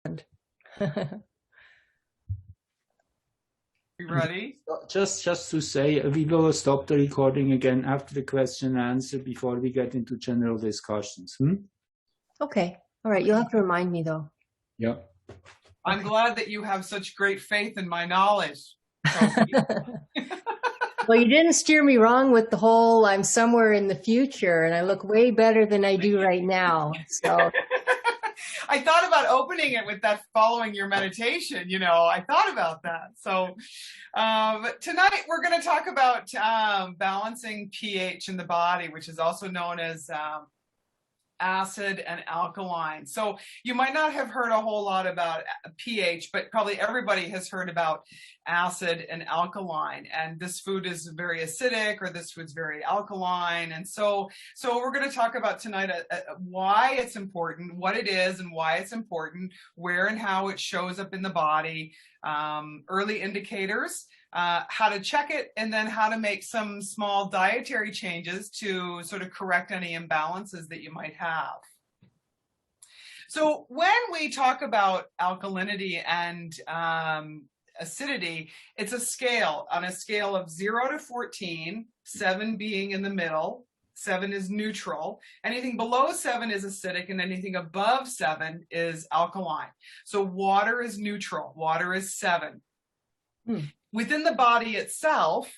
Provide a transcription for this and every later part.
You ready? Just to say, we will stop the recording again after the question and answer before we get into general discussions. Okay. All right. You'll have to remind me though. Yeah. I'm glad that you have such great faith in my knowledge. Well, you didn't steer me wrong with the whole I'm somewhere in the future and I look way better than I do right now. So I thought about opening it with that following your meditation, you know, I thought about that. So tonight we're going to talk about balancing pH in the body, which is also known as acid and alkaline. So you might not have heard a whole lot about pH, but probably everybody has heard about acid and alkaline. And this food is very acidic, or this food's very alkaline. And so we're going to talk about tonight why it's important, what it is and why it's important, where and how it shows up in the body, early indicators, how to check it, and then how to make some small dietary changes to sort of correct any imbalances that you might have. So when we talk about alkalinity and acidity, it's a scale, on a scale of 0 to 14, 7 being in the middle. 7 is neutral. Anything below 7 is acidic, and anything above 7 is alkaline. So water is neutral. Water is 7. Within the body itself,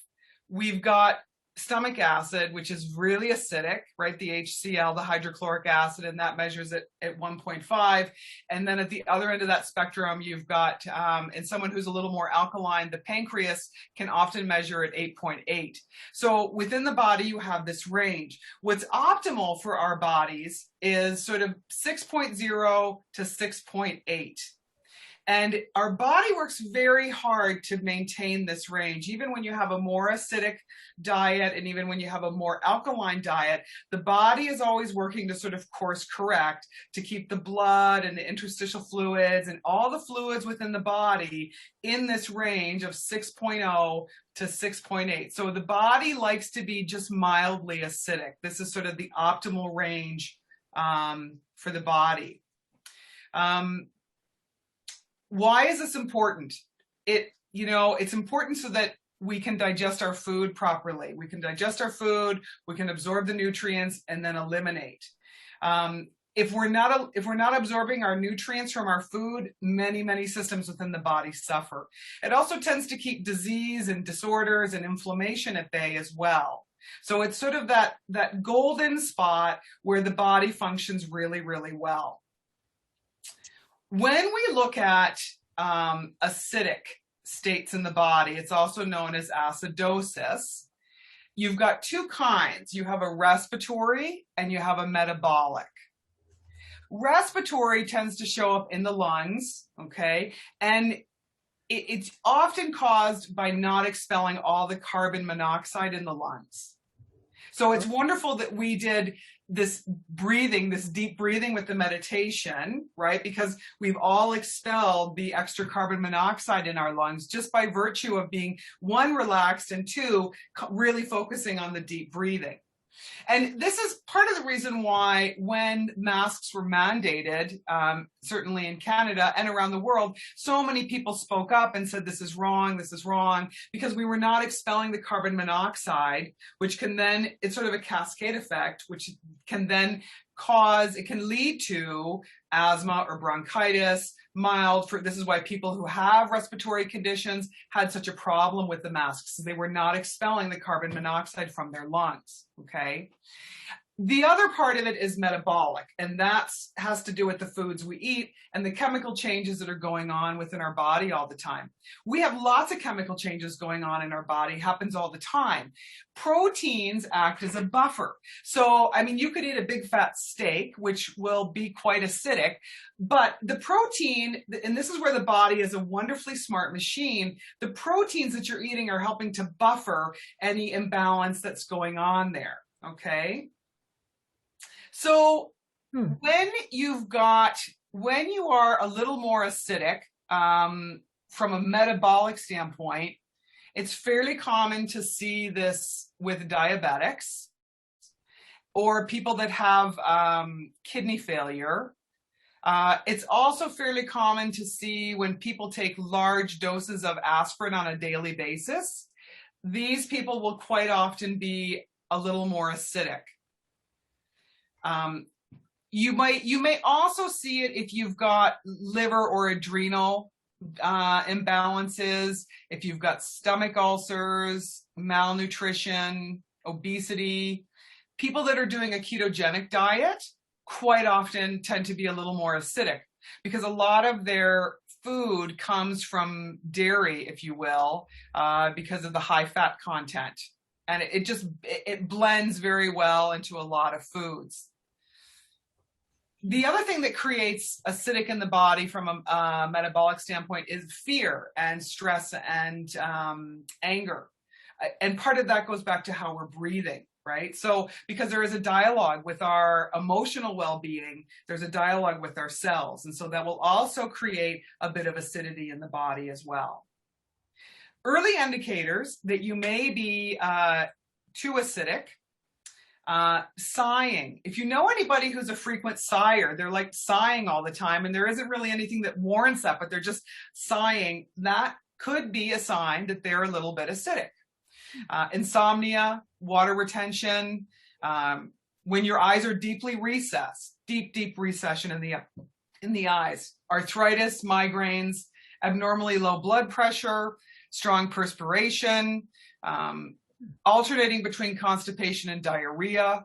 we've got stomach acid, which is really acidic, right? The HCl, the hydrochloric acid, and that measures it at 1.5. And then at the other end of that spectrum, you've got, in someone who's a little more alkaline, the pancreas can often measure at 8.8. So within the body, you have this range. What's optimal for our bodies is sort of 6.0 to 6.8. And our body works very hard to maintain this range. Even when you have a more acidic diet and even when you have a more alkaline diet, the body is always working to sort of course correct to keep the blood and the interstitial fluids and all the fluids within the body in this range of 6.0 to 6.8. So the body likes to be just mildly acidic. This is sort of the optimal range for the body. Why is this important? It's important so that we can digest our food properly. We can digest our food, we can absorb the nutrients, and then eliminate. If we're not absorbing our nutrients from our food, many systems within the body suffer. It also tends to keep disease and disorders and inflammation at bay as well. So it's sort of that golden spot where the body functions really, really well. When we look at acidic states in the body, it's also known as acidosis. You've got two kinds. You have a respiratory and you have a metabolic. Respiratory tends to show up in the lungs, okay? And it's often caused by not expelling all the carbon monoxide in the lungs. So it's wonderful that we did this breathing, this deep breathing with the meditation, right? Because we've all expelled the extra carbon monoxide in our lungs just by virtue of being, 1, relaxed, and 2, really focusing on the deep breathing. And this is part of the reason why when masks were mandated, certainly in Canada and around the world, so many people spoke up and said, this is wrong, because we were not expelling the carbon monoxide, which can then, it's sort of a cascade effect, which can then it can lead to asthma or bronchitis, this is why people who have respiratory conditions had such a problem with the masks. They were not expelling the carbon monoxide from their lungs, okay? The other part of it is metabolic, and that has to do with the foods we eat and the chemical changes that are going on within our body all the time. We have lots of chemical changes going on in our body, happens all the time. Proteins act as a buffer. So, I mean, you could eat a big fat steak, which will be quite acidic, but the protein, and this is where the body is a wonderfully smart machine, the proteins that you're eating are helping to buffer any imbalance that's going on there, okay? So when you are a little more acidic from a metabolic standpoint, it's fairly common to see this with diabetics or people that have kidney failure. It's also fairly common to see when people take large doses of aspirin on a daily basis. These people will quite often be a little more acidic. You may also see it if you've got liver or adrenal imbalances, if you've got stomach ulcers, malnutrition, obesity. People that are doing a ketogenic diet quite often tend to be a little more acidic because a lot of their food comes from dairy, if you will, because of the high fat content. And it blends very well into a lot of foods. The other thing that creates acidic in the body from a metabolic standpoint is fear and stress and anger. And part of that goes back to how we're breathing, right? So because there is a dialogue with our emotional well-being, there's a dialogue with our cells. And so that will also create a bit of acidity in the body as well. Early indicators that you may be too acidic. Sighing. If you know anybody who's a frequent sigher, they're like sighing all the time and there isn't really anything that warrants that, but they're just sighing, that could be a sign that they're a little bit acidic. Insomnia, water retention, when your eyes are deeply recessed, deep recession in the eyes, arthritis, migraines, abnormally low blood pressure, strong perspiration, alternating between constipation and diarrhea,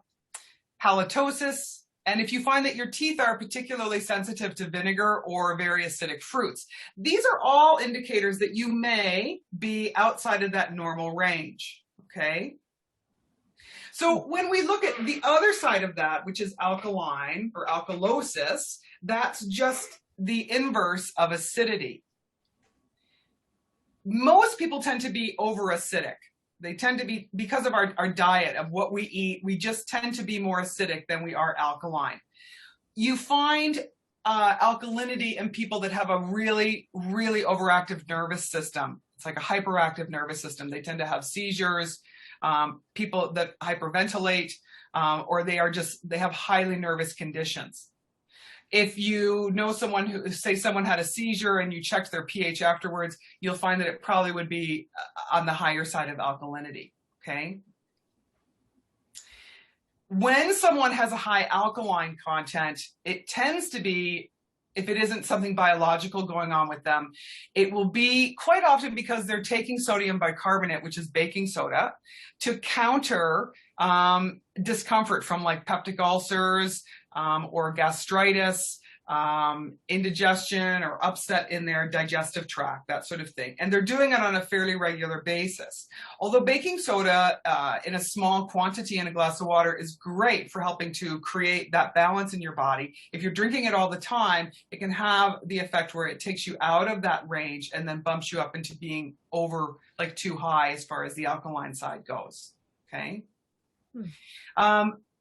halitosis, and if you find that your teeth are particularly sensitive to vinegar or very acidic fruits. These are all indicators that you may be outside of that normal range, okay? So when we look at the other side of that, which is alkaline or alkalosis, that's just the inverse of acidity. Most people tend to be over-acidic. They tend to be, because of our diet, of what we eat, we just tend to be more acidic than we are alkaline. You find alkalinity in people that have a really overactive nervous system. It's like a hyperactive nervous system. They tend to have seizures, people that hyperventilate, or they have highly nervous conditions. If you know someone who, say someone had a seizure and you checked their pH afterwards, you'll find that it probably would be on the higher side of alkalinity, okay? When someone has a high alkaline content, it tends to be, if it isn't something biological going on with them, it will be quite often because they're taking sodium bicarbonate, which is baking soda, to counter discomfort from like peptic ulcers, or gastritis, indigestion or upset in their digestive tract, that sort of thing. And they're doing it on a fairly regular basis. Although baking soda in a small quantity in a glass of water is great for helping to create that balance in your body, if you're drinking it all the time, it can have the effect where it takes you out of that range and then bumps you up into being over, like too high as far as the alkaline side goes, okay?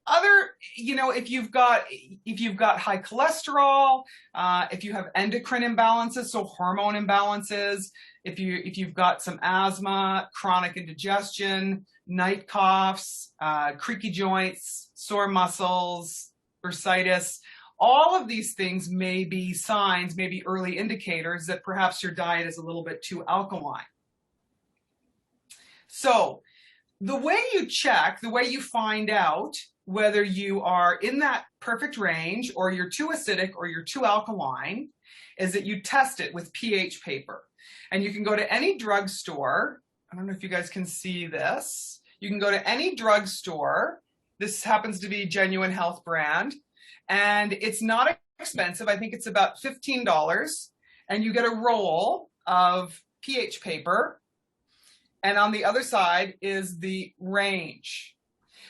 If you've got high cholesterol, if you have endocrine imbalances, so hormone imbalances, if you've got some asthma, chronic indigestion, night coughs, creaky joints, sore muscles, bursitis, all of these things may be signs, maybe early indicators that perhaps your diet is a little bit too alkaline. So the way you check, the way you find out whether you are in that perfect range or you're too acidic or you're too alkaline is that you test it with pH paper. And you can go to any drugstore. I don't know if you guys can see this. You can go to any drugstore. This happens to be Genuine Health brand. And it's not expensive. I think it's about $15. And you get a roll of pH paper. And on the other side is the range.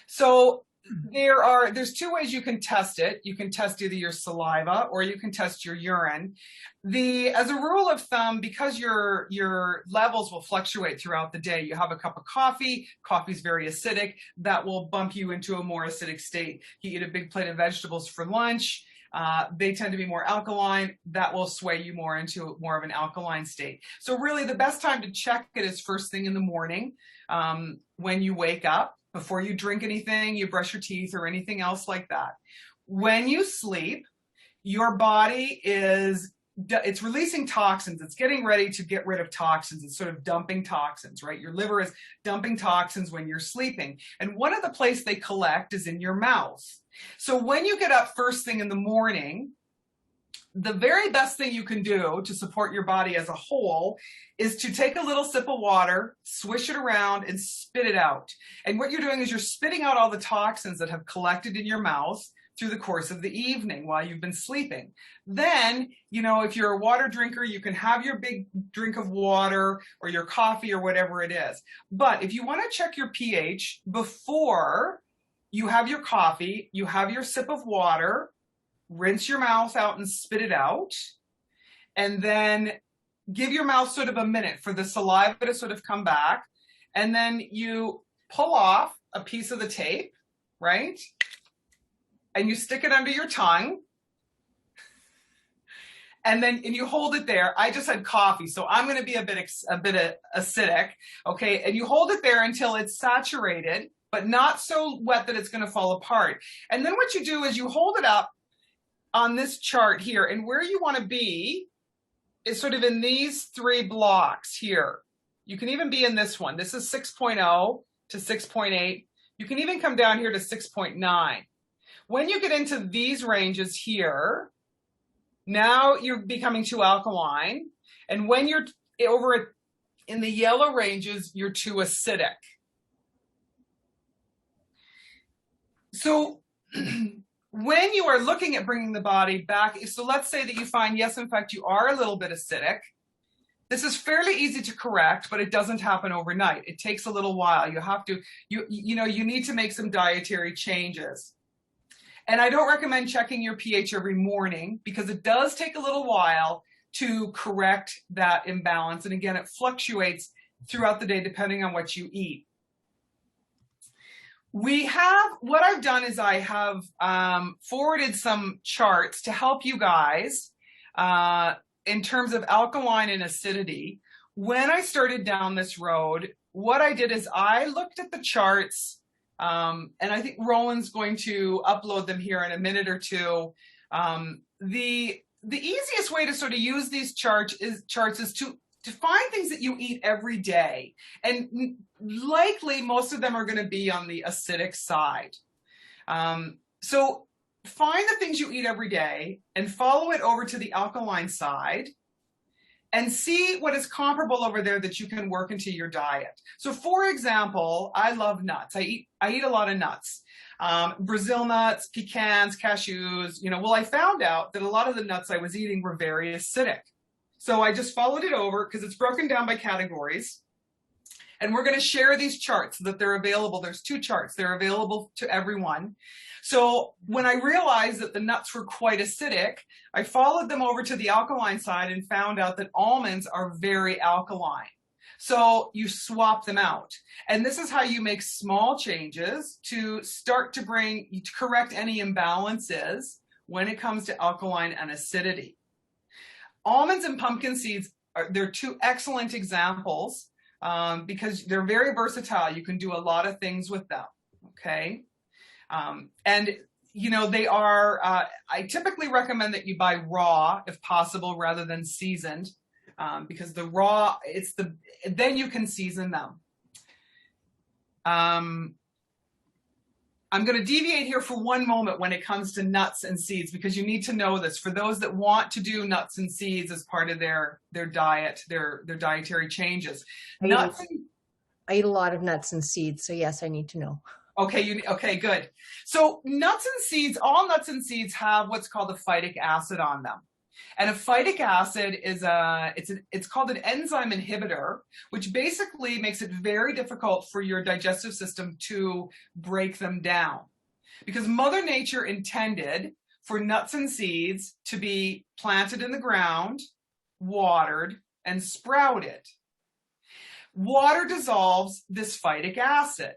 So there's two ways you can test it. You can test either your saliva or you can test your urine. As a rule of thumb, because your levels will fluctuate throughout the day, you have a cup of coffee, coffee's very acidic, that will bump you into a more acidic state. You eat a big plate of vegetables for lunch, they tend to be more alkaline, that will sway you more into more of an alkaline state. So really the best time to check it is first thing in the morning, when you wake up. Before you drink anything, you brush your teeth or anything else like that. When you sleep, your body it's releasing toxins. It's getting ready to get rid of toxins. It's sort of dumping toxins, right? Your liver is dumping toxins when you're sleeping. And one of the places they collect is in your mouth. So when you get up first thing in the morning, the very best thing you can do to support your body as a whole is to take a little sip of water, swish it around, and spit it out. And what you're doing is you're spitting out all the toxins that have collected in your mouth through the course of the evening while you've been sleeping. Then, if you're a water drinker, you can have your big drink of water or your coffee or whatever it is. But if you want to check your pH before you have your coffee, you have your sip of water, rinse your mouth out and spit it out, and then give your mouth sort of a minute for the saliva to sort of come back. And then you pull off a piece of the tape, right? And you stick it under your tongue. And you hold it there. I just had coffee, so I'm going to be a bit acidic, okay? And you hold it there until it's saturated, but not so wet that it's going to fall apart. And then what you do is you hold it up on this chart here, and where you want to be is sort of in these 3 blocks here. You can even be in this one. This is 6.0 to 6.8. You can even come down here to 6.9. When you get into these ranges here, now you're becoming too alkaline. And when you're over in the yellow ranges, you're too acidic. So when you are looking at bringing the body back, so let's say that you find, yes, in fact, you are a little bit acidic. This is fairly easy to correct, but it doesn't happen overnight. It takes a little while. You have to, you need to make some dietary changes. And I don't recommend checking your pH every morning because it does take a little while to correct that imbalance. And again, it fluctuates throughout the day depending on what you eat. What I've done is I have forwarded some charts to help you guys in terms of alkaline and acidity. When I started down this road, what I did is I looked at the charts, and I think Roland's going to upload them here in a minute or two. The easiest way to sort of use these charts is to find things that you eat every day. And likely most of them are going to be on the acidic side. So find the things you eat every day and follow it over to the alkaline side and see what is comparable over there that you can work into your diet. So for example, I love nuts. I eat a lot of nuts. Brazil nuts, pecans, cashews, well, I found out that a lot of the nuts I was eating were very acidic. So I just followed it over because it's broken down by categories. And we're going to share these charts so that they're available. There's 2 charts. They're available to everyone. So when I realized that the nuts were quite acidic, I followed them over to the alkaline side and found out that almonds are very alkaline. So you swap them out. And this is how you make small changes to start to correct any imbalances when it comes to alkaline and acidity. Almonds and pumpkin seeds, they're 2 excellent examples because they're very versatile. You can do a lot of things with them, okay? And, they are, I typically recommend that you buy raw if possible rather than seasoned because the raw, then you can season them. I'm going to deviate here for one moment when it comes to nuts and seeds because you need to know this. For those that want to do nuts and seeds as part of their diet, their dietary changes. I eat a lot of nuts and seeds, so yes, I need to know. Okay, good. So nuts and seeds, all nuts and seeds have what's called a phytic acid on them. And a phytic acid is it's called an enzyme inhibitor, which basically makes it very difficult for your digestive system to break them down. Because Mother Nature intended for nuts and seeds to be planted in the ground, watered, and sprouted. Water dissolves this phytic acid.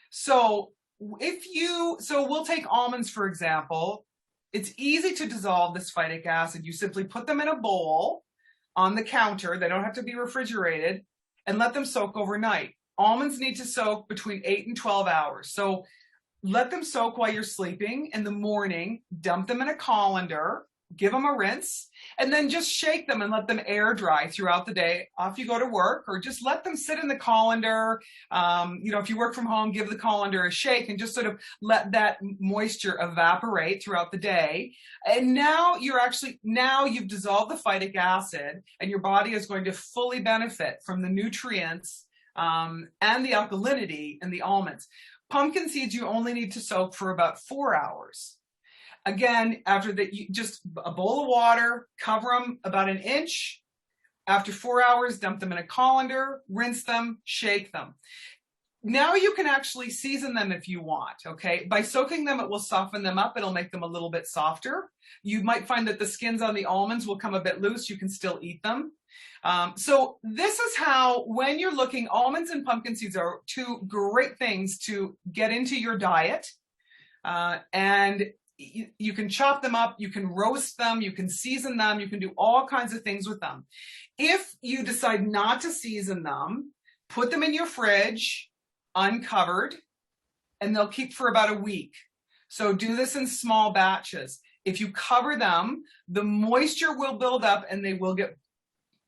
So we'll take almonds, for example. It's easy to dissolve this phytic acid. You simply put them in a bowl on the counter. They don't have to be refrigerated and let them soak overnight. Almonds need to soak between 8 and 12 hours. So let them soak while you're sleeping. In the morning, dump them in a colander, give them a rinse, and then just shake them and let them air dry throughout the day. Off you go to work, or just let them sit in the colander. If you work from home, give the colander a shake and just sort of let that moisture evaporate throughout the day. And now you've dissolved the phytic acid, and your body is going to fully benefit from the nutrients and the alkalinity in the almonds. Pumpkin seeds you only need to soak for about 4 hours. Again, after that, you just a bowl of water, cover them about an inch. After 4 hours, dump them in a colander, rinse them, shake them. Now you can actually season them if you want, okay? By soaking them, it will soften them up. It'll make them a little bit softer. You might find that the skins on the almonds will come a bit loose. You can still eat them. So this is how, when you're looking, almonds and pumpkin seeds are two great things to get into your diet. And you can chop them up, you can roast them, you can season them, you can do all kinds of things with them. If you decide not to season them, put them in your fridge, uncovered, and they'll keep for about a week. So do this in small batches. If you cover them, the moisture will build up and they will get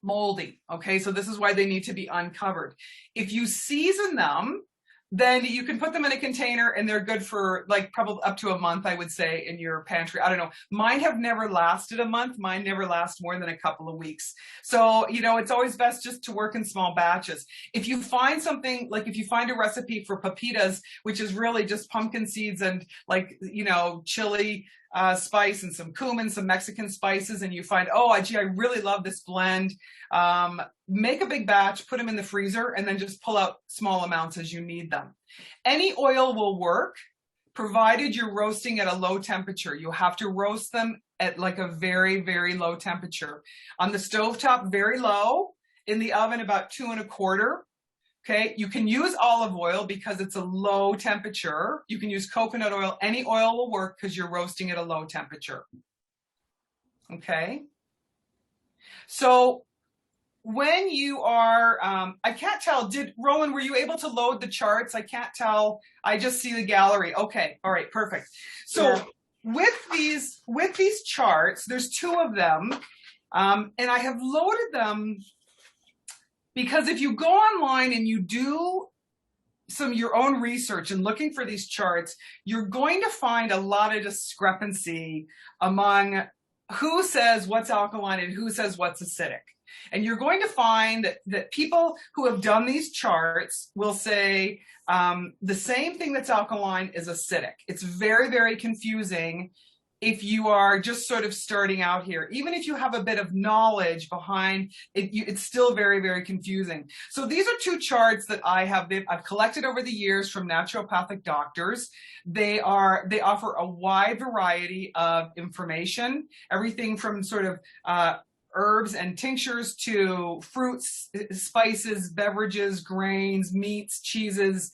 moldy. Okay, so this is why they need to be uncovered. If you season them, then you can put them in a container and they're good for like probably up to a month, I would say, in your pantry. I don't know. Mine have never lasted a month. Mine never last more than a couple of weeks. So, it's always best just to work in small batches. If you find something, like if you find a recipe for pepitas, which is really just pumpkin seeds and chili spice and some cumin, some Mexican spices, and you find, oh, gee, I really love this blend. Make a big batch, put them in the freezer, and then just pull out small amounts as you need them. Any oil will work, provided you're roasting at a low temperature. You have to roast them at like a very, very low temperature. On the stovetop, very low. In the oven, about 2 1/4. Okay, you can use olive oil because it's a low temperature. You can use coconut oil. Any oil will work because you're roasting at a low temperature. Okay. So when you are, I can't tell, Rowan, were you able to load the charts? I can't tell. I just see the gallery. Okay. All right. Perfect. So yeah. With these charts, there's 2 of them. And I have loaded them because if you go online and you do your own research and looking for these charts, you're going to find a lot of discrepancy among who says what's alkaline and who says what's acidic. And you're going to find that people who have done these charts will say the same thing that's alkaline is acidic. It's very, very confusing if you are just sort of starting out here. Even if you have a bit of knowledge behind it, it's still very, very confusing. So these are 2 charts that I've collected over the years from naturopathic doctors. They offer a wide variety of information, everything from sort of herbs and tinctures to fruits, spices, beverages, grains, meats, cheeses,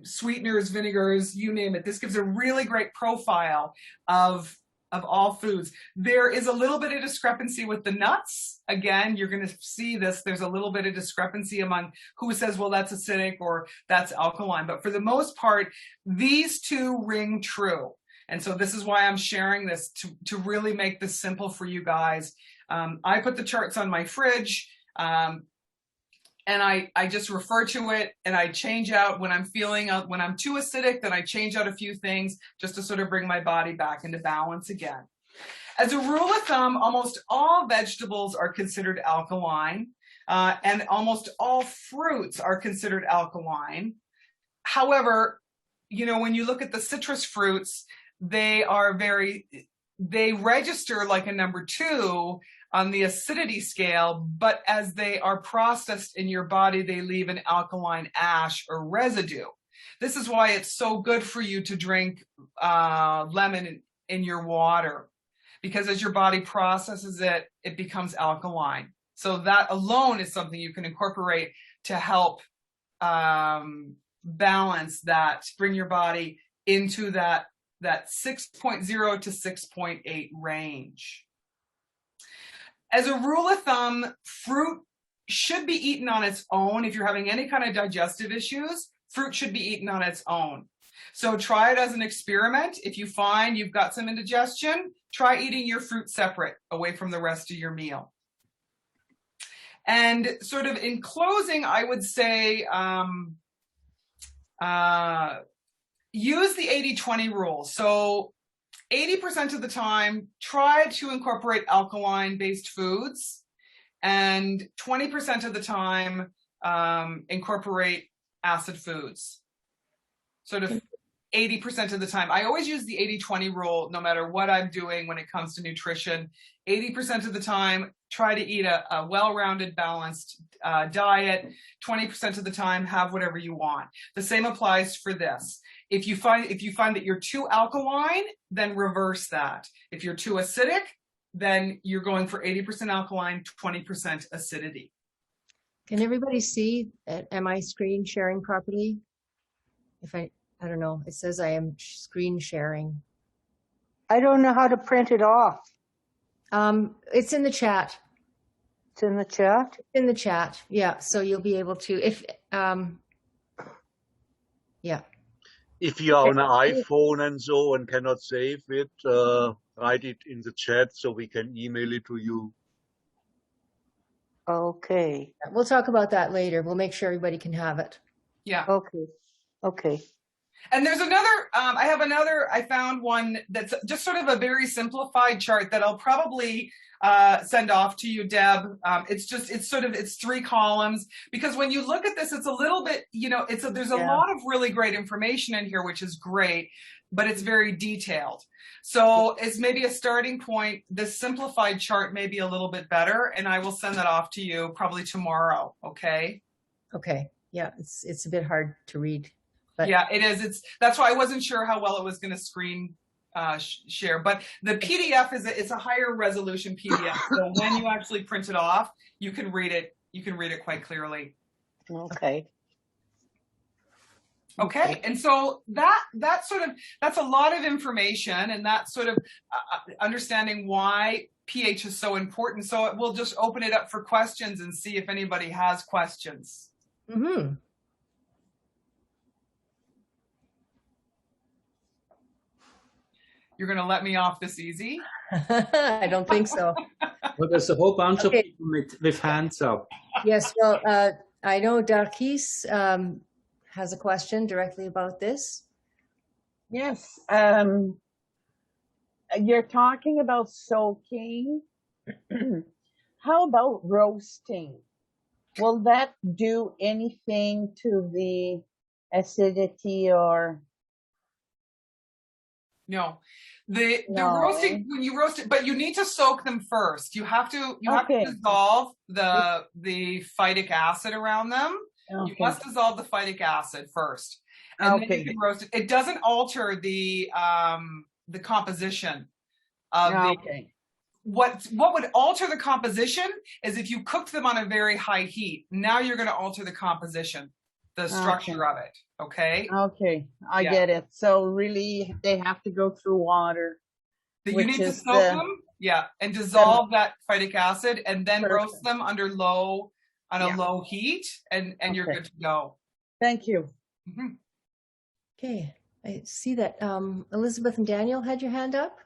sweeteners, vinegars, you name it. This gives a really great profile of all foods. There is a little bit of discrepancy with the nuts. Again, you're going to see this. There's a little bit of discrepancy among who says, well, that's acidic or that's alkaline. But for the most part, these 2 ring true. And so this is why I'm sharing this to really make this simple for you guys. I put the charts on my fridge. And I just refer to it and I change out when I'm when I'm too acidic, then I change out a few things just to sort of bring my body back into balance again. As a rule of thumb, almost all vegetables are considered alkaline, and almost all fruits are considered alkaline. However, when you look at the citrus fruits, they register like a number 2 on the acidity scale, but as they are processed in your body, they leave an alkaline ash or residue. This is why it's so good for you to drink lemon in your water, because as your body processes it, it becomes alkaline. So that alone is something you can incorporate to help balance that, bring your body into that 6.0 to 6.8 range. As a rule of thumb, fruit should be eaten on its own. If you're having any kind of digestive issues, fruit should be eaten on its own. So try it as an experiment. If you find you've got some indigestion, try eating your fruit separate away from the rest of your meal. And sort of in closing, I would say use the 80-20 rule. So 80% of the time, try to incorporate alkaline-based foods, and 20% of the time, incorporate acid foods. Sort of 80% of the time. I always use the 80-20 rule no matter what I'm doing when it comes to nutrition. 80% of the time, try to eat a well-rounded, balanced diet. 20% of the time, have whatever you want. The same applies for this. If you find that you're too alkaline, then reverse that. If you're too acidic, then you're going for 80% alkaline, 20% acidity. Can everybody see? Am I screen sharing properly? If I don't know. It says I am screen sharing. I don't know how to print it off. It's in the chat. It's in the chat? In the chat, yeah. So you'll be able to, if, yeah. If you are on an iPhone and so and cannot save it, write it in the chat so we can email it to you. Okay. We'll talk about that later. We'll make sure everybody can have it. Yeah. Okay. Okay. And there's another, I found one that's just sort of a very simplified chart that I'll probably send off to you, Deb. It's 3 columns, because when you look at this, it's a little bit, there's a lot of really great information in here, which is great, but it's very detailed. So it's maybe a starting point. This simplified chart may be a little bit better, and I will send that off to you probably tomorrow. Okay. Okay. Yeah. It's a bit hard to read. But yeah, it is. That's why I wasn't sure how well it was going to screen share. But the PDF it's a higher resolution PDF. So when you actually print it off, you can read it. You can read it quite clearly. Okay. Okay. And so that's a lot of information, and that's sort of understanding why pH is so important. So we'll just open it up for questions and see if anybody has questions. Mm-hmm. You're going to let me off this easy? I don't think so. Well, there's a whole bunch of people with hands up. Yes, well, I know Darkis has a question directly about this. Yes. You're talking about soaking. How about roasting? Will that do anything to the acidity or? No, the roasting, when you roast it, but you need to soak them first. You have to dissolve the phytic acid around them. Okay. You must dissolve the phytic acid first, and then you can roast it. It doesn't alter the composition of the. What would alter the composition is if you cooked them on a very high heat. Now you're going to alter the composition, the structure of it. Okay. Okay, I get it. So really, they have to go through water. You need to soak them, and dissolve that phytic acid, and then roast them under a low heat, and you're good to go. Thank you. Mm-hmm. Okay, I see that Elizabeth and Daniel had your hand up.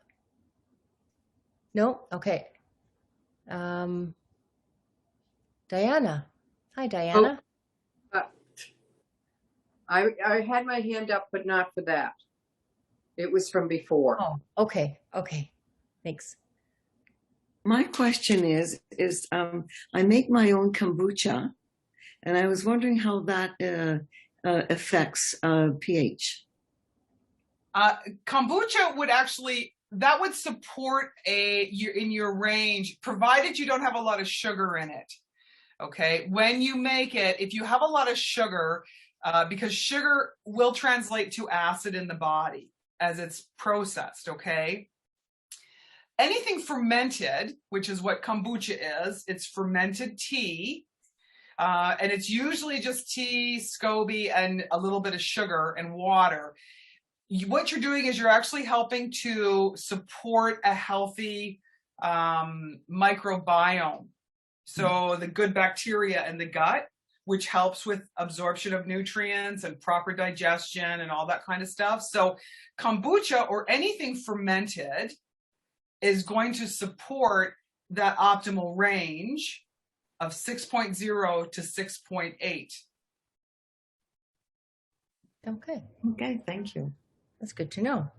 No, okay. Diana, hi, Diana. I had my hand up, but not for that. It was from before. Oh, okay. Okay. Thanks. My question is I make my own kombucha, and I was wondering how that affects pH. Kombucha would actually, that would support in your range, provided you don't have a lot of sugar in it. Okay. When you make it, if you have a lot of sugar, because sugar will translate to acid in the body as it's processed, okay? Anything fermented, which is what kombucha is, it's fermented tea, and it's usually just tea, SCOBY, and a little bit of sugar and water. What you're doing is you're actually helping to support a healthy microbiome. So the good bacteria in the gut which helps with absorption of nutrients and proper digestion and all that kind of stuff. So kombucha or anything fermented is going to support that optimal range of 6.0 to 6.8. Okay, Okay, thank you. that's good to know.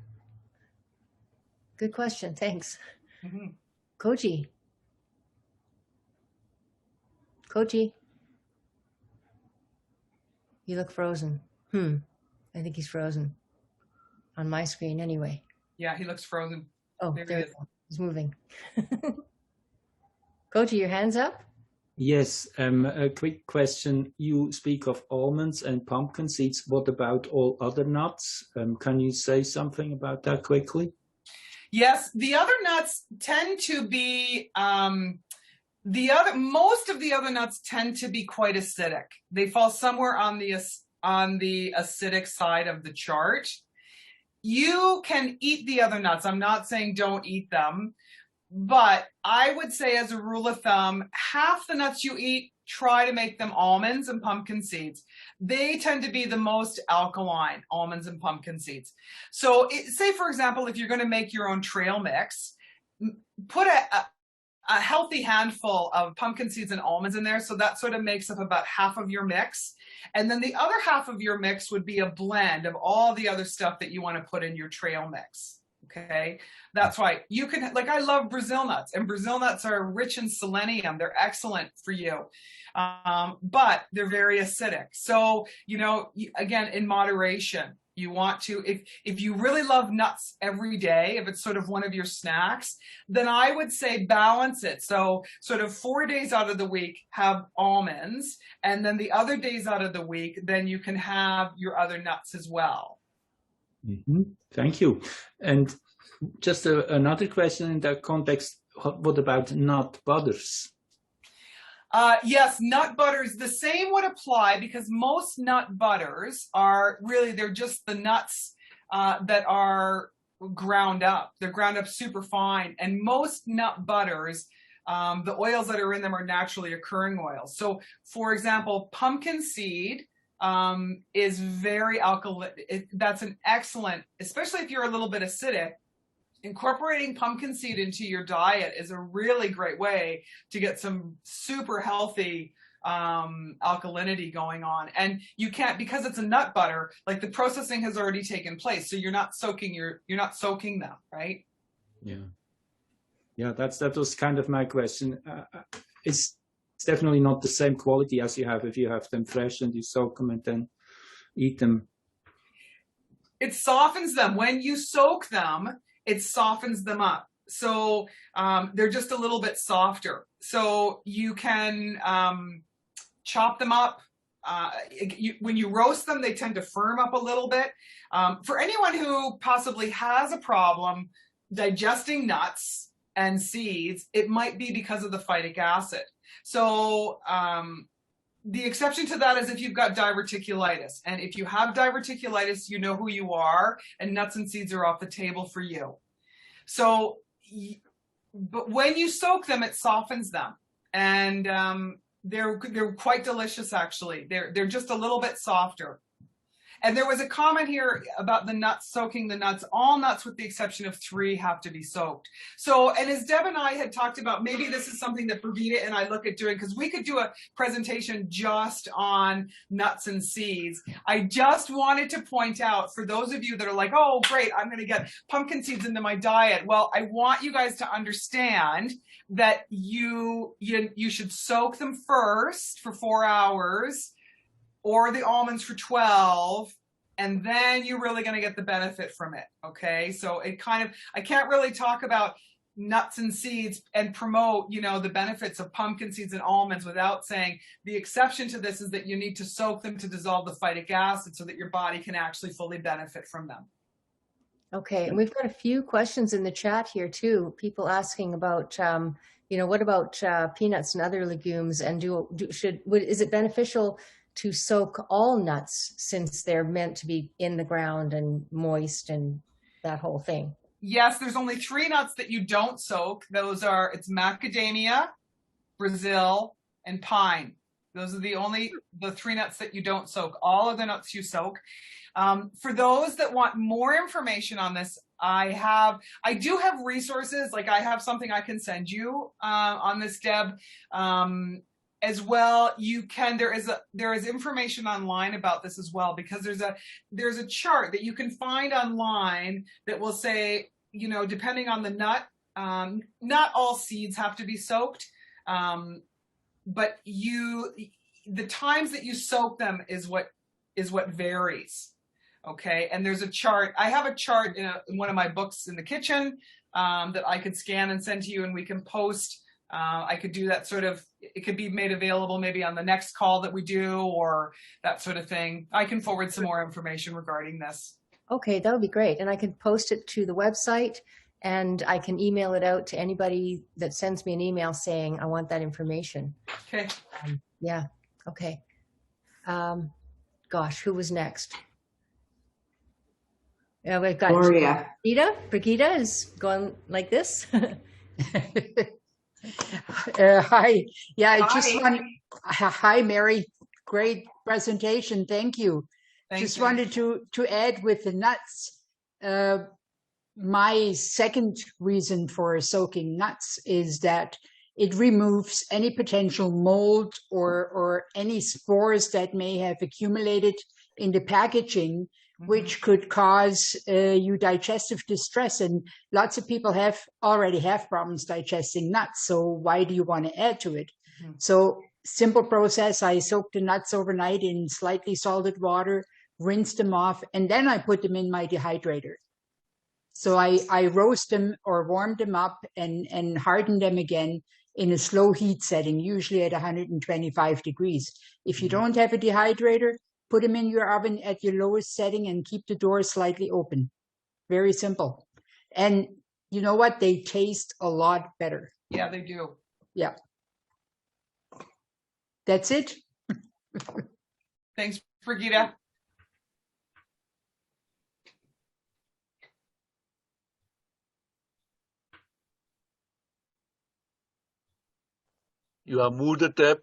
Good question, thanks. Mhm. Koji. Koji. You look frozen. I think he's frozen. On my screen anyway. Yeah, he looks frozen. Oh, There he there we is. go. He's moving. Koji, your hands up? Yes, a quick question. You speak of almonds and pumpkin seeds. What about all other nuts? Can you say something about that quickly? Yes, the other nuts tend to be most of the other nuts tend to be quite acidic. They fall somewhere on the acidic side of the chart. You can eat the other nuts. I'm not saying don't eat them, but I would say as a rule of thumb, half the nuts you eat, try to make them almonds and pumpkin seeds. They tend to be the most alkaline, almonds and pumpkin seeds. So say, for example, if you're going to make your own trail mix, put a healthy handful of pumpkin seeds and almonds in there. So that sort of makes up about half of your mix. And then the other half of your mix would be a blend of all the other stuff that you want to put in your trail mix. Okay, that's why you can, like, I love Brazil nuts, and Brazil nuts are rich in selenium. They're excellent for you, but they're very acidic. So, you know, again, in moderation, you want to, if you really love nuts every day, if it's sort of one of your snacks, then I would say balance it. So sort of 4 days out of the week, have almonds, and then the other days out of the week, then you can have your other nuts as well. Mm-hmm. Thank you. And just another question in that context, what about nut butters? Yes, nut butters, the same would apply, because most nut butters are really, they're just the nuts that are ground up. They're ground up super fine. And most nut butters, the oils that are in them are naturally occurring oils. So for example, pumpkin seed is very alkaline. That's an excellent, especially if you're a little bit acidic, incorporating pumpkin seed into your diet is a really great way to get some super healthy alkalinity going on. And you can't, because it's a nut butter, like the processing has already taken place. So you're not soaking them, right? Yeah, that was kind of my question. It's definitely not the same quality as you have if you have them fresh and you soak them and then eat them. It softens them. When you soak them, it softens them up. So they're just a little bit softer. So you can chop them up. When you roast them, they tend to firm up a little bit. For anyone who possibly has a problem digesting nuts and seeds, it might be because of the phytic acid. So the exception to that is if you've got diverticulitis. And if you have diverticulitis, you know who you are, and nuts and seeds are off the table for you. So, but when you soak them, it softens them. And they're quite delicious, actually. They're just a little bit softer. And there was a comment here about the nuts, soaking the nuts. All nuts, with the exception of 3, have to be soaked. So, and as Deb and I had talked about, maybe this is something that Brigida and I look at doing, because we could do a presentation just on nuts and seeds. I just wanted to point out, for those of you that are like, oh, great, I'm going to get pumpkin seeds into my diet. Well, I want you guys to understand that you should soak them first for 4 hours, or the almonds for 12, and then you're really going to get the benefit from it. Okay, so it kind of, I can't really talk about nuts and seeds and promote, you know, the benefits of pumpkin seeds and almonds without saying the exception to this is that you need to soak them to dissolve the phytic acid so that your body can actually fully benefit from them. Okay, and we've got a few questions in the chat here too. People asking about, you know, what about peanuts and other legumes, and is it beneficial to soak all nuts since they're meant to be in the ground and moist and that whole thing? Yes, there's only 3 nuts that you don't soak. Those are, it's macadamia, Brazil, and pine. Those are the 3 nuts that you don't soak. All of the nuts you soak. For those that want more information on this, I do have resources. Like I have something I can send you on this, Deb. As well, there is information online about this as well, because there's a chart that you can find online that will say, you know, depending on the nut, not all seeds have to be soaked, but the times that you soak them is what varies. Okay, and there's a chart. I have a chart in one of my books in the kitchen that I could scan and send to you, and we can post. I could do that sort of, it could be made available maybe on the next call that we do, or that sort of thing. I can forward some more information regarding this. Okay, that would be great. And I can post it to the website, and I can email it out to anybody that sends me an email saying, I want that information. Okay. Yeah, okay. Gosh, who was next? Yeah, we've got Gloria. Brigitte is going like this. Hi. Yeah, I Hi. just want. Hi, Mary. Great presentation. Thank you. Thank you. Wanted to add with the nuts. My second reason for soaking nuts is that it removes any potential mold or any spores that may have accumulated in the packaging, which could cause you digestive distress. And lots of people already have problems digesting nuts. So why do you want to add to it? So simple process. I soak the nuts overnight in slightly salted water, rinse them off, and then I put them in my dehydrator. So I roast them or warm them up and harden them again in a slow heat setting, usually at 125 degrees. If you don't have a dehydrator, put them in your oven at your lowest setting and keep the door slightly open. Very simple. And you know what? They taste a lot better. Yeah, they do. Yeah. That's it. Thanks, Brigitte. You are muted, Deb.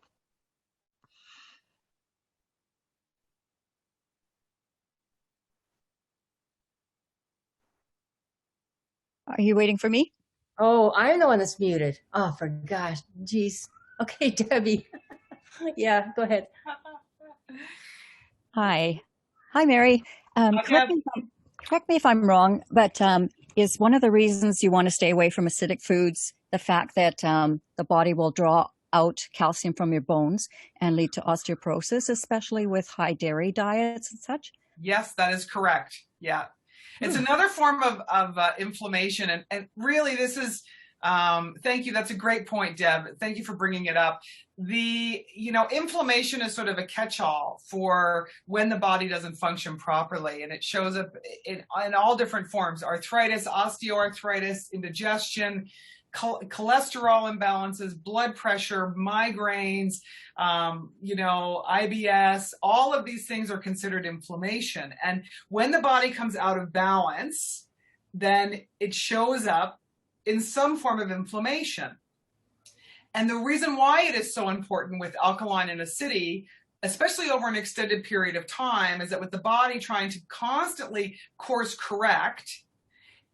Are you waiting for me? Oh, I'm the one that's muted. Oh, for gosh, geez. Okay, Debbie. Yeah, go ahead. Hi, Mary. Correct me if I'm wrong, but is one of the reasons you want to stay away from acidic foods the fact that the body will draw out calcium from your bones and lead to osteoporosis, especially with high dairy diets and such? Yes, that is correct. Yeah. It's another form of inflammation. And really, this is, thank you. That's a great point, Deb. Thank you for bringing it up. Inflammation is sort of a catch-all for when the body doesn't function properly. And it shows up in all different forms: arthritis, osteoarthritis, indigestion, cholesterol imbalances, blood pressure, migraines, IBS. All of these things are considered inflammation. And when the body comes out of balance, then it shows up in some form of inflammation. And the reason why it is so important with alkaline and acidity, especially over an extended period of time, is that with the body trying to constantly course correct,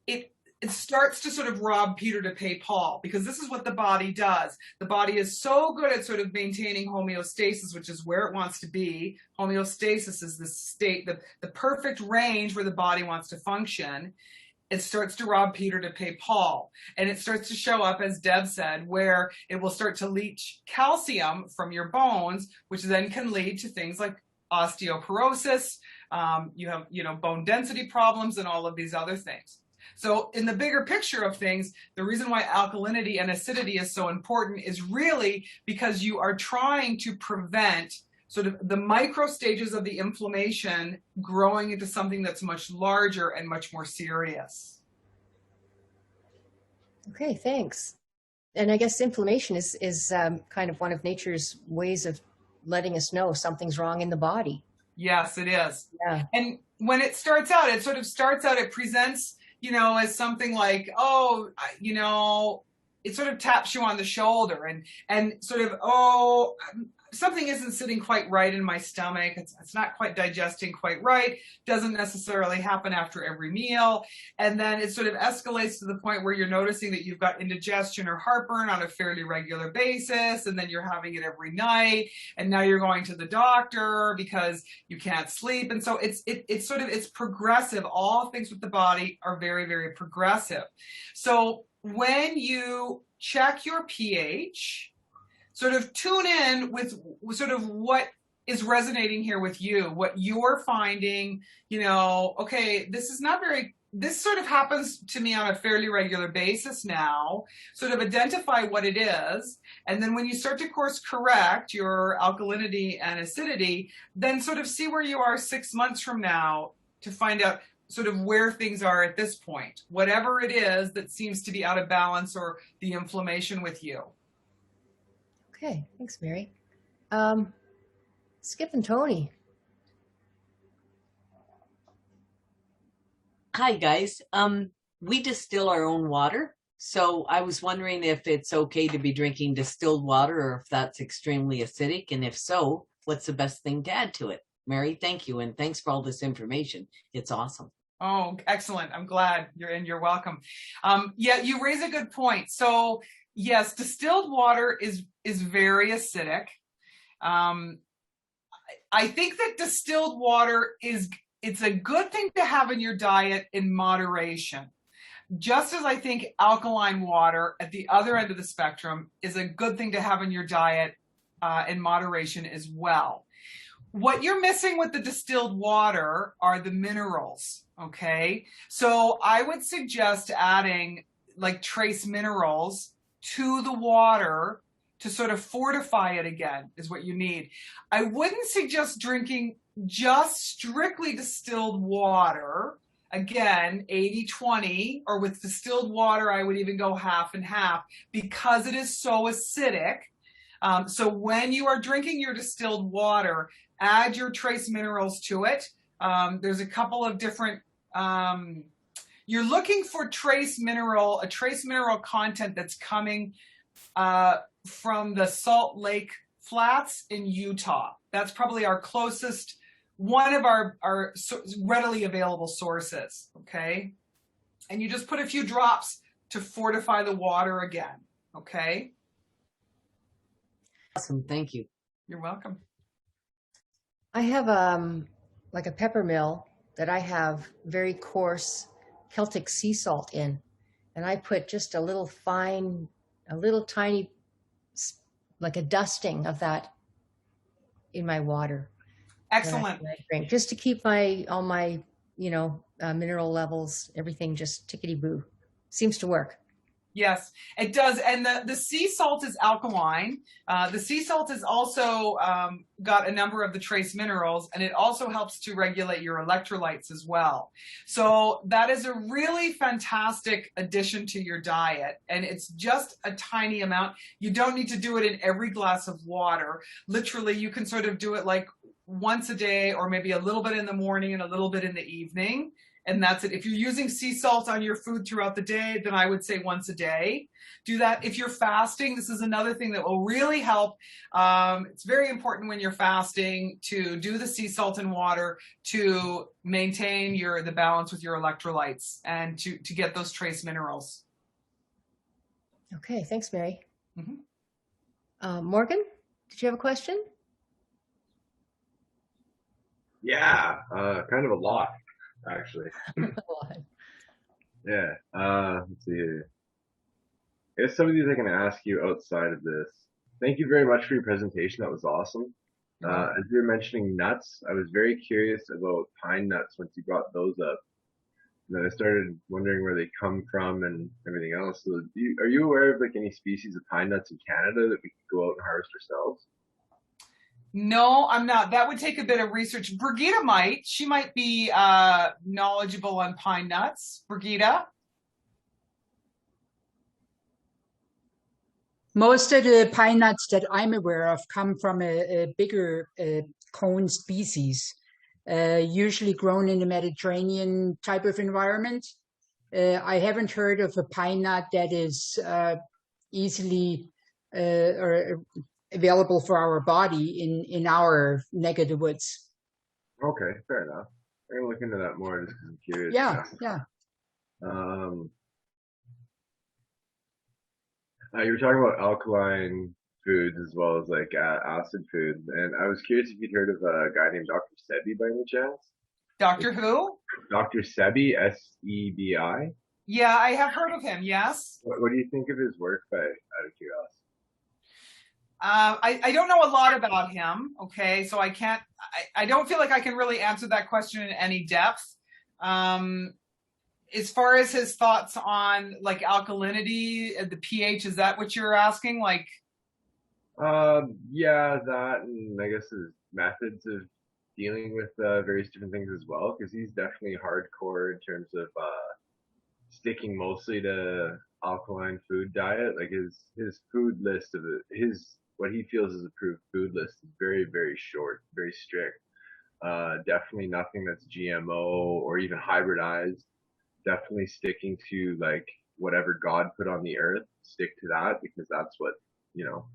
it starts to sort of rob Peter to pay Paul, because this is what the body does. The body is so good at sort of maintaining homeostasis, which is where it wants to be. Homeostasis is the state, the perfect range where the body wants to function. It starts to rob Peter to pay Paul. And it starts to show up, as Deb said, where it will start to leach calcium from your bones, which then can lead to things like osteoporosis. You have, bone density problems and all of these other things. So in the bigger picture of things, the reason why alkalinity and acidity is so important is really because you are trying to prevent sort of the micro stages of the inflammation growing into something that's much larger and much more serious. Okay, thanks. And I guess inflammation is kind of one of nature's ways of letting us know something's wrong in the body. Yes, it is. Yeah. And when it starts out, it presents, as something like, it sort of taps you on the shoulder and sort of, oh, something isn't sitting quite right in my stomach. It's not quite digesting quite right. Doesn't necessarily happen after every meal. And then it sort of escalates to the point where you're noticing that you've got indigestion or heartburn on a fairly regular basis. And then you're having it every night. And now you're going to the doctor because you can't sleep. And so it's progressive. All things with the body are very, very progressive. So when you check your pH, sort of tune in with sort of what is resonating here with you, what you're finding, you know, okay, this sort of happens to me on a fairly regular basis now, sort of identify what it is. And then when you start to course correct your alkalinity and acidity, then sort of see where you are 6 months from now to find out sort of where things are at this point, whatever it is that seems to be out of balance or the inflammation with you. Okay, thanks, Mary. Skip and Tony. Hi, guys. We distill our own water. So I was wondering if it's okay to be drinking distilled water or if that's extremely acidic. And if so, what's the best thing to add to it? Mary, thank you. And thanks for all this information. It's awesome. Oh, excellent. I'm glad you're welcome. Yeah, you raise a good point. So yes, distilled water is very acidic. I think that distilled water it's a good thing to have in your diet in moderation. Just as I think alkaline water at the other end of the spectrum is a good thing to have in your diet in moderation as well. What you're missing with the distilled water are the minerals, okay? So I would suggest adding like trace minerals to the water to sort of fortify it again is what you need. I wouldn't suggest drinking just strictly distilled water. Again, 80-20, or with distilled water, I would even go half and half because it is so acidic. So when you are drinking your distilled water, add your trace minerals to it. There's a couple of different, you're looking for a trace mineral content that's coming from the Salt Lake Flats in Utah. That's probably our closest, one of our readily available sources, okay? And you just put a few drops to fortify the water again, okay? Awesome, thank you. You're welcome. I have like a pepper mill that I have very coarse Celtic sea salt in, and I put just a little tiny, like a dusting of that in my water. Excellent. I drink, just to keep all my mineral levels, everything just tickety-boo. Seems to work. Yes, it does. And the sea salt is alkaline. The sea salt has also got a number of the trace minerals, and it also helps to regulate your electrolytes as well. So that is a really fantastic addition to your diet. And it's just a tiny amount. You don't need to do it in every glass of water. Literally, you can sort of do it like once a day, or maybe a little bit in the morning and a little bit in the evening. And that's it. If you're using sea salt on your food throughout the day, then I would say once a day. Do that. If you're fasting, this is another thing that will really help. It's very important when you're fasting to do the sea salt and water to maintain the balance with your electrolytes and to get those trace minerals. Okay, thanks, Mary. Mm-hmm. Morgan, did you have a question? Yeah, kind of a lot. Actually. Yeah. Let's see here. I guess some of these I can ask you outside of this. Thank you very much for your presentation. That was awesome. As you were mentioning nuts, I was very curious about pine nuts once you brought those up. And then I started wondering where they come from and everything else. So are you aware of like any species of pine nuts in Canada that we could go out and harvest ourselves? No, I'm not. That would take a bit of research. Brigitte might. She might be knowledgeable on pine nuts. Brigitte? Most of the pine nuts that I'm aware of come from a bigger cone species, usually grown in the Mediterranean type of environment. I haven't heard of a pine nut that is easily or available for our body in our neck of the woods. Okay, fair enough. I'm gonna look into that more just because I'm curious. Yeah, yeah. You were talking about alkaline foods as well as like acid foods, and I was curious if you'd heard of a guy named Dr. Sebi by any chance? Dr. Who? Dr. Sebi, S-E-B-I. Yeah, I have heard of him. Yes. What do you think of his work, out of curiosity? I don't know a lot about him. Okay, so I don't feel like I can really answer that question in any depth. As far as his thoughts on like alkalinity, the pH, is that what you're asking? Like, Yeah, that, and I guess his methods of dealing with various different things as well, because he's definitely hardcore in terms of sticking mostly to alkaline food diet. Like his food list of what he feels is approved food list is very, very short, very strict. Definitely nothing that's GMO or even hybridized. Definitely sticking to like whatever God put on the earth, stick to that because that's what,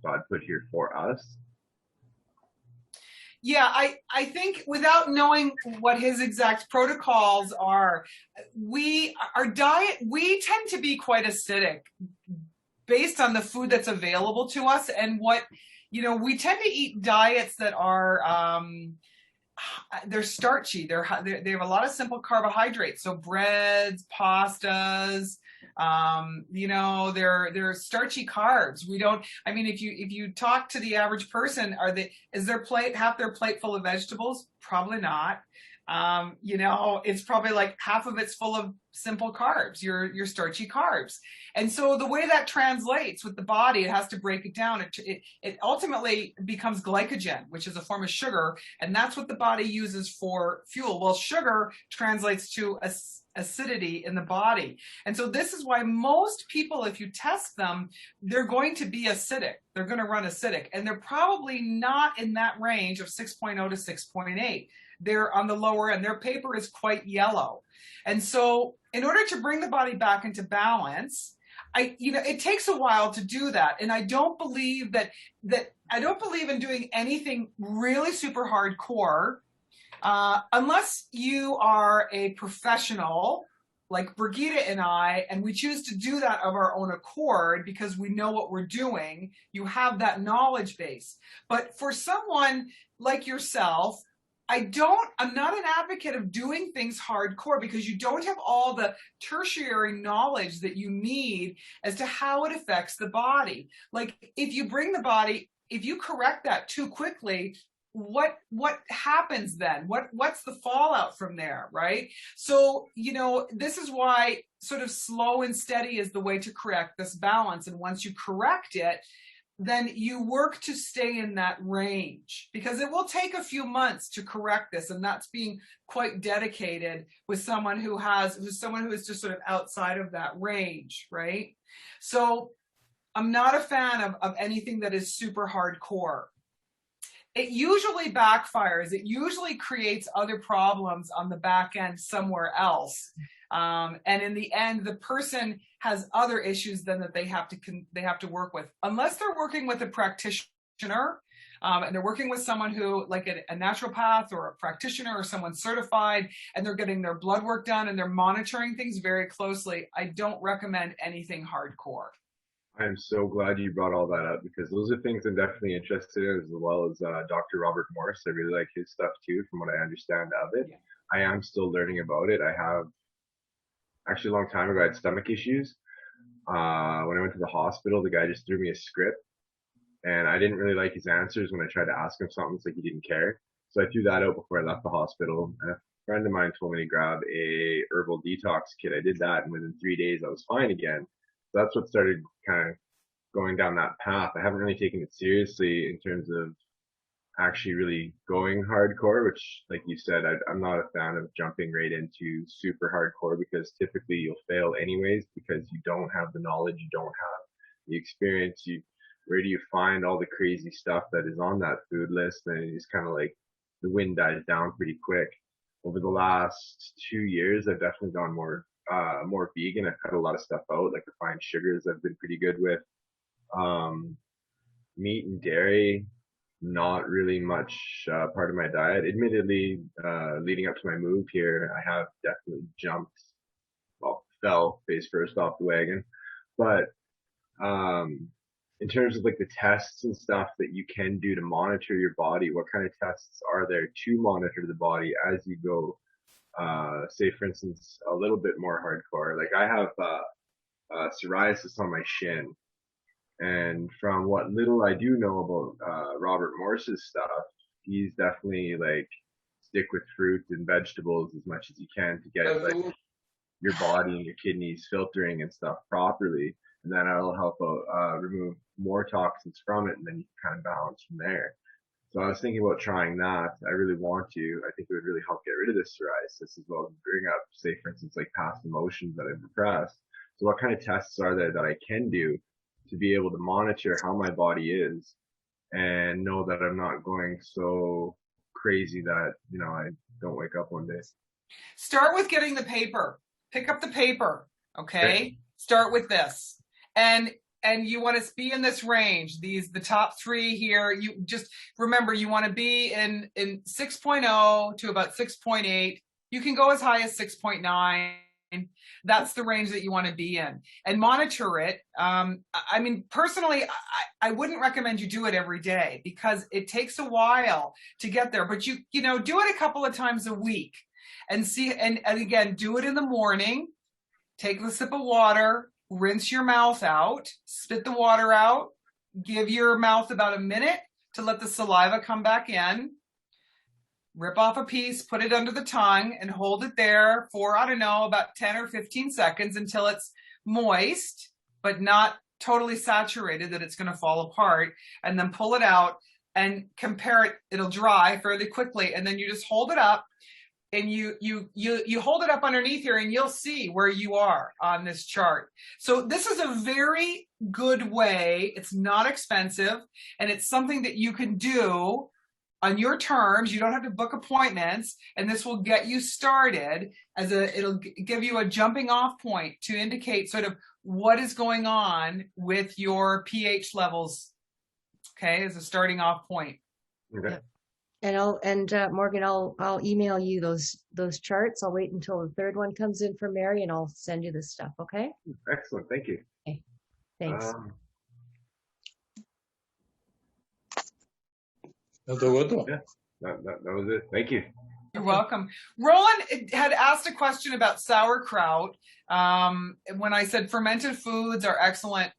God put here for us. yeah, I think without knowing what his exact protocols are, our diet, we tend to be quite acidic based on the food that's available to us and what, we tend to eat diets that are, they're starchy. They have a lot of simple carbohydrates. So breads, pastas, they're starchy carbs. If you talk to the average person, is their plate, half their plate full of vegetables? Probably not. It's probably like half of it's full of simple carbs, your starchy carbs. And so the way that translates with the body, it has to break it down. It ultimately becomes glycogen, which is a form of sugar. And that's what the body uses for fuel. Well, sugar translates to acidity in the body. And so this is why most people, if you test them, they're going to be acidic. They're going to run acidic. And they're probably not in that range of 6.0 to 6.8. They're on the lower end. Their paper is quite yellow. And so in order to bring the body back into balance, it takes a while to do that. And I don't believe I don't believe in doing anything really super hardcore, unless you are a professional like Brigitte and I, and we choose to do that of our own accord because we know what we're doing. You have that knowledge base. But for someone like yourself, I'm not an advocate of doing things hardcore because you don't have all the tertiary knowledge that you need as to how it affects the body. Like if you correct that too quickly, what happens then? What's the fallout from there, right? So, this is why sort of slow and steady is the way to correct this balance. And once you correct it, then you work to stay in that range because it will take a few months to correct this. And that's being quite dedicated with someone who is just sort of outside of that range, right? So I'm not a fan of anything that is super hardcore. It usually backfires. It usually creates other problems on the back end somewhere else. And in the end, the person has other issues then that they have to work with, unless they're working with a practitioner, and they're working with someone who, like a naturopath or a practitioner or someone certified, and they're getting their blood work done and they're monitoring things very closely. I don't recommend anything hardcore. I'm so glad you brought all that up because those are things I'm definitely interested in, as well as Dr. Robert Morse. I really like his stuff too, from what I understand of it. Yeah. I am still learning about it. I have actually a long time ago I had stomach issues. When I went to the hospital, the guy just threw me a script, and I didn't really like his answers when I tried to ask him something. It's like he didn't care. So I threw that out before I left the hospital. And a friend of mine told me to grab a herbal detox kit. I did that, and within 3 days I was fine again. So that's what started kind of going down that path. I haven't really taken it seriously in terms of actually really going hardcore, which, like you said, I'm not a fan of jumping right into super hardcore because typically you'll fail anyways because you don't have the knowledge, you don't have the experience. Where do you find all the crazy stuff that is on that food list? And it's kind of like the wind dies down pretty quick. Over the last 2 years, I've definitely gone more vegan. I've cut a lot of stuff out, like refined sugars I've been pretty good with. Meat and dairy, not really much part of my diet. Admittedly, leading up to my move here, I have definitely fell face first off the wagon. But in terms of like the tests and stuff that you can do to monitor your body, what kind of tests are there to monitor the body as you go? Say, for instance, a little bit more hardcore. Like I have psoriasis on my shin. And from what little I do know about Robert Morse's stuff, he's definitely like stick with fruit and vegetables as much as you can to get like your body and your kidneys filtering and stuff properly, and then that'll help remove more toxins from it, and then you can kind of balance from there. So I was thinking about trying that. I really want to. I think it would really help get rid of this psoriasis as well as bring up, say, for instance, like past emotions that I've repressed. So what kind of tests are there that I can do to be able to monitor how my body is and know that I'm not going so crazy that, I don't wake up one day? Start with getting the paper. Pick up the paper. Okay. Start with this. And you want to be in this range. The top three here, you just remember you want to be in 6.0 to about 6.8. You can go as high as 6.9. That's the range that you want to be in, and monitor it. I mean, personally, I wouldn't recommend you do it every day because it takes a while to get there, but you do it a couple of times a week and see, and again, do it in the morning. Take a sip of water, rinse your mouth out, spit the water out, give your mouth about a minute to let the saliva come back in. Rip off a piece, put it under the tongue, and hold it there for, I don't know, about 10 or 15 seconds until it's moist, but not totally saturated that it's going to fall apart. And then pull it out and compare it. It'll dry fairly quickly. And then you just hold it up, and you hold it up underneath here, and you'll see where you are on this chart. So this is a very good way. It's not expensive, and it's something that you can do on your terms. You don't have to book appointments, and this will get you started it'll give you a jumping off point to indicate sort of what is going on with your pH levels. Okay, as a starting off point. Okay. And Morgan, I'll email you those charts. I'll wait until the third one comes in from Mary, and I'll send you this stuff. Okay. Excellent. Thank you. Okay. Thanks. Yeah, that was it. Thank you. You're welcome. Roland had asked a question about sauerkraut. When I said fermented foods are excellent,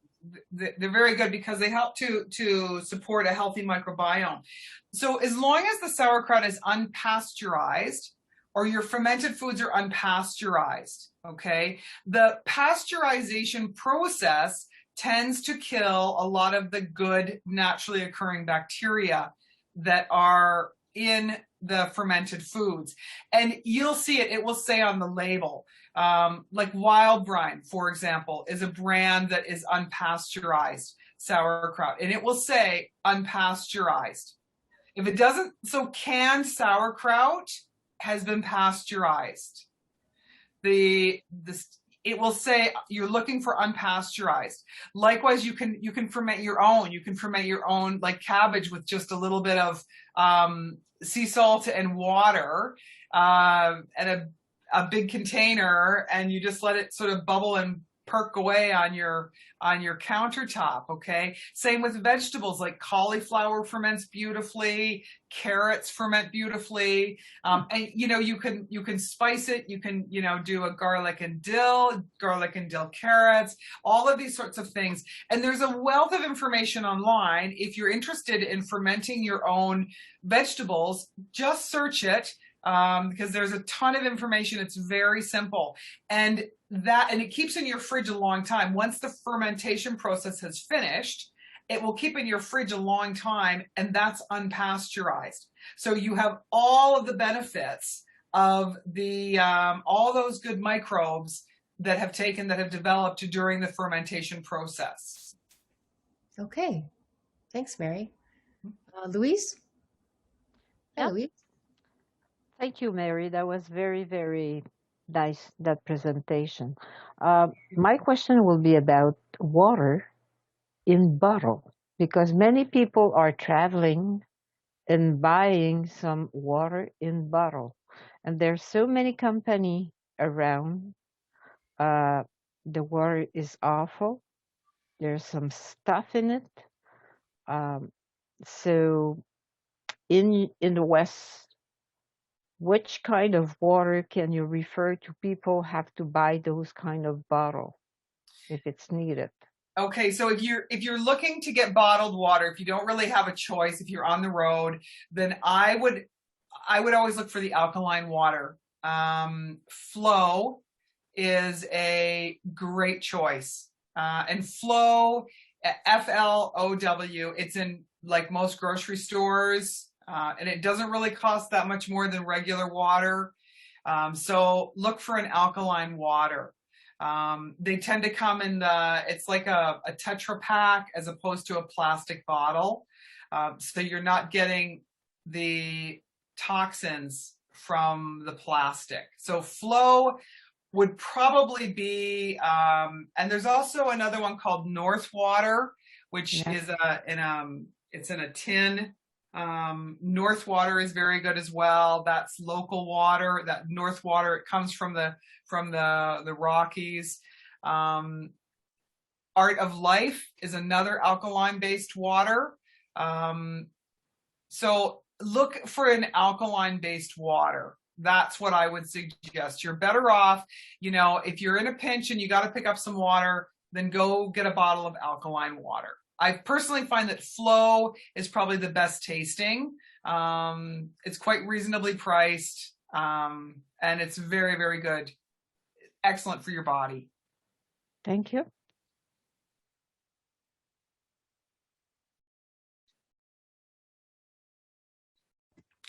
they're very good because they help to support a healthy microbiome. So as long as the sauerkraut is unpasteurized, or your fermented foods are unpasteurized, okay, the pasteurization process tends to kill a lot of the good naturally occurring bacteria that are in the fermented foods. And you'll see it will say on the label, like Wild Brine, for example, is a brand that is unpasteurized sauerkraut, and it will say unpasteurized. If it doesn't, so canned sauerkraut has been pasteurized. It will say you're looking for unpasteurized. Likewise, you can ferment your own. You can ferment your own, like cabbage, with just a little bit of sea salt and water and a big container, and you just let it sort of bubble and perk away on your countertop. Okay. Same with vegetables, like cauliflower ferments beautifully, carrots ferment beautifully. And you can spice it. You can, do a garlic and dill carrots, all of these sorts of things. And there's a wealth of information online. If you're interested in fermenting your own vegetables, just search it. Because there's a ton of information. It's very simple. And it keeps in your fridge a long time. Once the fermentation process has finished, it will keep in your fridge a long time, and that's unpasteurized. So you have all of the benefits of all those good microbes that have developed during the fermentation process. Okay. Thanks, Mary. Louise? Hi, Louise. Thank you, Mary. That was very, very nice, that presentation. My question will be about water. in bottle, because many people are traveling and buying some water in bottle, and there's so many company around. The water is awful. There's some stuff in it. So in the West, which kind of water can you refer to people have to buy those kind of bottle if it's needed? Okay, so if you're looking to get bottled water, if you don't really have a choice, if you're on the road, then I would always look for the alkaline water. Flow is a great choice. And Flow, FLOW, it's in like most grocery stores, and it doesn't really cost that much more than regular water. So look for an alkaline water. They tend to come in it's like a Tetra Pak as opposed to a plastic bottle. So you're not getting the toxins from the plastic. So Flow would probably be, and there's also another one called North Water, which is it's in a tin. North Water is very good as well. That's local water. That North Water, it comes from the Rockies. Art of Life is another alkaline based water. So look for an alkaline based water. That's what I would suggest. You're better off, if you're in a pinch and you got to pick up some water, then go get a bottle of alkaline water. I personally find that Flow is probably the best tasting. It's quite reasonably priced, and it's very, very good. Excellent for your body. Thank you.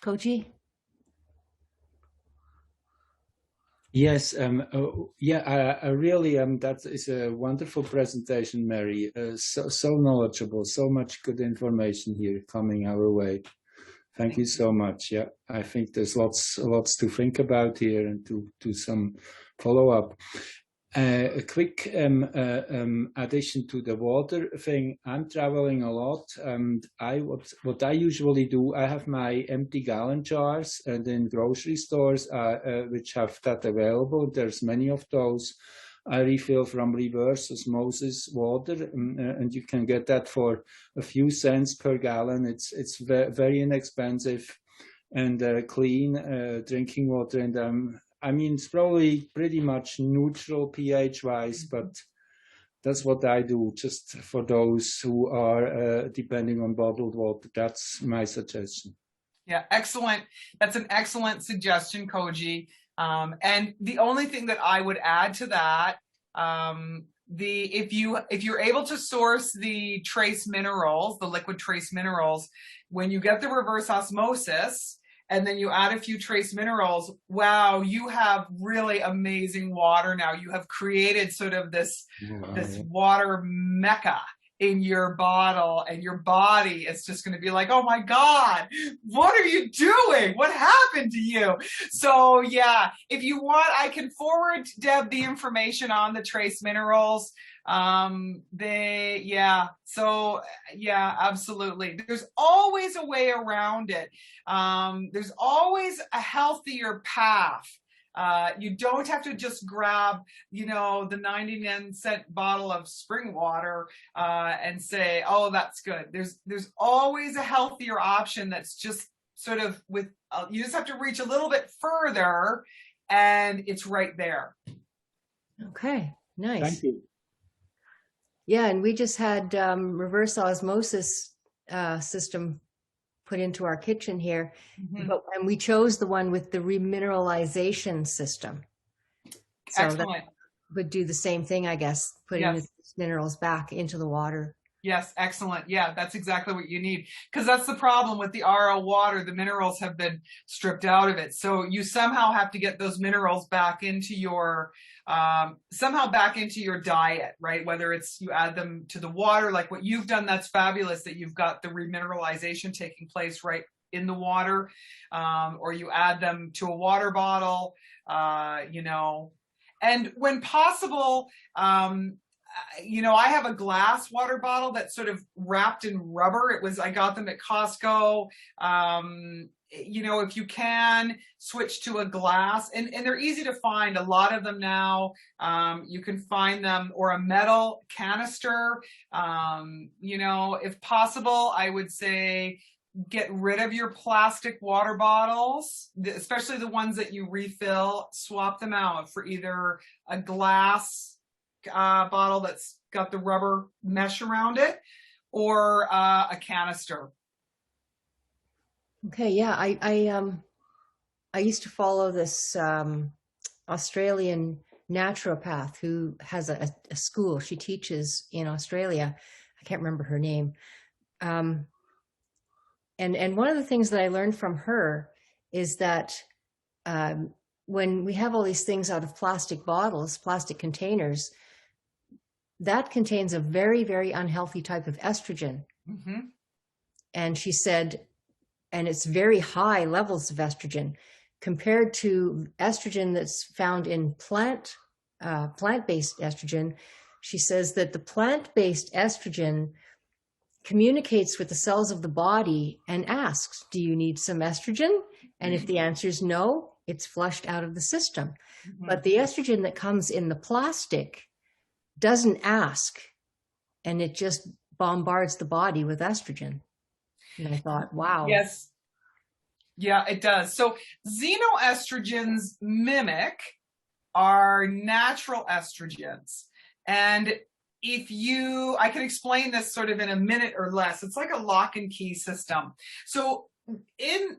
Koji? Yes, I really that is a wonderful presentation, Mary. So knowledgeable, so much good information here coming our way. Thank you so much. Yeah, I think there's lots to think about here and to do some follow up. A quick addition to the water thing. I'm traveling a lot, and what I usually do, I have my empty gallon jars, and in grocery stores which have that available. There's many of those. I refill from reverse osmosis water, and you can get that for a few cents per gallon. It's very inexpensive and clean drinking water, and I mean, it's probably pretty much neutral pH-wise, but that's what I do, just for those who are depending on bottled water. That's my suggestion. Yeah, excellent. That's an excellent suggestion, Koji. And the only thing that I would add to that, if you're able to source the trace minerals, the liquid trace minerals, when you get the reverse osmosis, and then you add a few trace minerals, wow, you have really amazing water now. You have created sort of this water mecca in your bottle, and your body is just going to be like, oh my God, what are you doing? What happened to you? So yeah, if you want, I can forward Deb the information on the trace minerals. Absolutely. There's always a way around it. There's always a healthier path. You don't have to just grab, the 99-cent bottle of spring water, and say, oh, that's good. There's always a healthier option that's just sort of you just have to reach a little bit further, and it's right there. Okay, nice. Thank you. Yeah, and we just had reverse osmosis system put into our kitchen here, and we chose the one with the remineralization system. So Excellent. that would do the same thing, I guess, putting the minerals back into the water. Yes, excellent. Yeah, that's exactly what you need, because that's the problem with the RO water. The minerals have been stripped out of it. So you somehow have to get those minerals back into your diet, right? Whether it's you add them to the water, like what you've done, that's fabulous that you've got the remineralization taking place right in the water, or you add them to a water bottle, and when possible, I have a glass water bottle that's sort of wrapped in rubber. I got them at Costco. If you can switch to a glass, and they're easy to find, a lot of them now, you can find them, or a metal canister. If possible, I would say get rid of your plastic water bottles, especially the ones that you refill. Swap them out for either a glass bottle that's got the rubber mesh around it, or a canister. Okay, yeah, I used to follow this Australian naturopath who has a school. She teaches in Australia. I can't remember her name. And one of the things that I learned from her is that when we have all these things out of plastic bottles, plastic containers, that contains a very, very unhealthy type of estrogen. Mm-hmm. And she said, and it's very high levels of estrogen compared to estrogen that's found in plant-based estrogen. She says that the plant-based estrogen communicates with the cells of the body and asks, do you need some estrogen? And if the answer is no, it's flushed out of the system. Mm-hmm. But the estrogen that comes in the plastic doesn't ask, and it just bombards the body with estrogen. And I thought, wow. Yes. Yeah, it does. So xenoestrogens mimic our natural estrogens. And I can explain this sort of in a minute or less. It's like a lock and key system. So in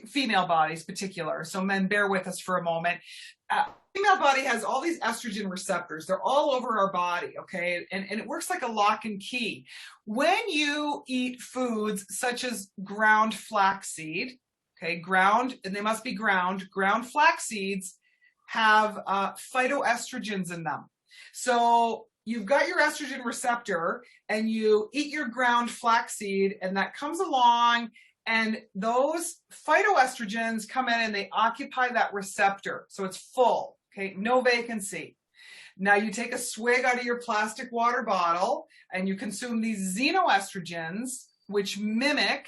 female bodies particular, so men, bear with us for a moment. Female body has all these estrogen receptors. They're all over our body, okay? And it works like a lock and key. When you eat foods such as ground flaxseed, okay, and they must be ground flax seeds have phytoestrogens in them. So you've got your estrogen receptor and you eat your ground flaxseed, and that comes along, and those phytoestrogens come in and they occupy that receptor. So it's full, okay, no vacancy. Now you take a swig out of your plastic water bottle and you consume these xenoestrogens, which mimic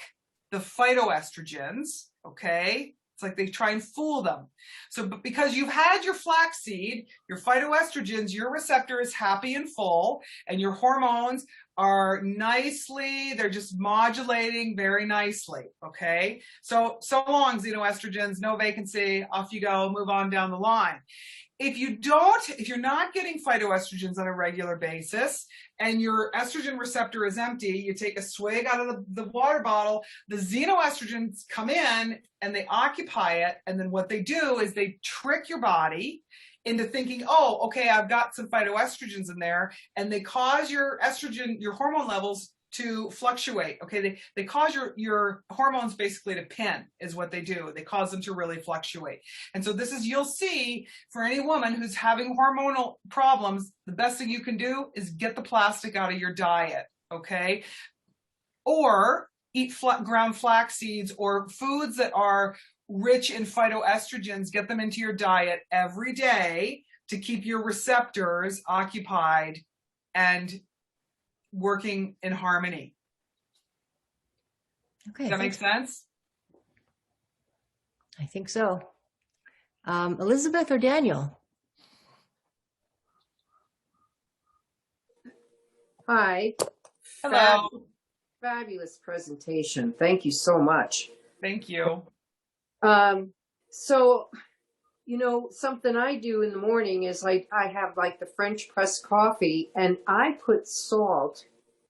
the phytoestrogens, okay? It's like they try and fool them. So because you've had your flaxseed, your phytoestrogens, your receptor is happy and full, and your hormones are they're just modulating very nicely, okay? So long, xenoestrogens, no vacancy, off you go, move on down the line. If you're not getting phytoestrogens on a regular basis and your estrogen receptor is empty, you take a swig out of the water bottle, the xenoestrogens come in and they occupy it. And then what they do is they trick your body into thinking, oh, okay, I've got some phytoestrogens in there, and they cause your hormone levels to fluctuate. Okay, they cause your hormones basically to pin, is what they do. They cause them to really fluctuate. And so you'll see for any woman who's having hormonal problems, the best thing you can do is get the plastic out of your diet, okay? Or eat ground flax seeds or foods that are rich in phytoestrogens. Get them into your diet every day to keep your receptors occupied and working in harmony. Okay. Does that make sense? I think so. Elizabeth or Daniel? Hi. Hello. Fabulous presentation. Thank you so much. Thank you. So, something I do in the morning is I have like the French press coffee, and I put salt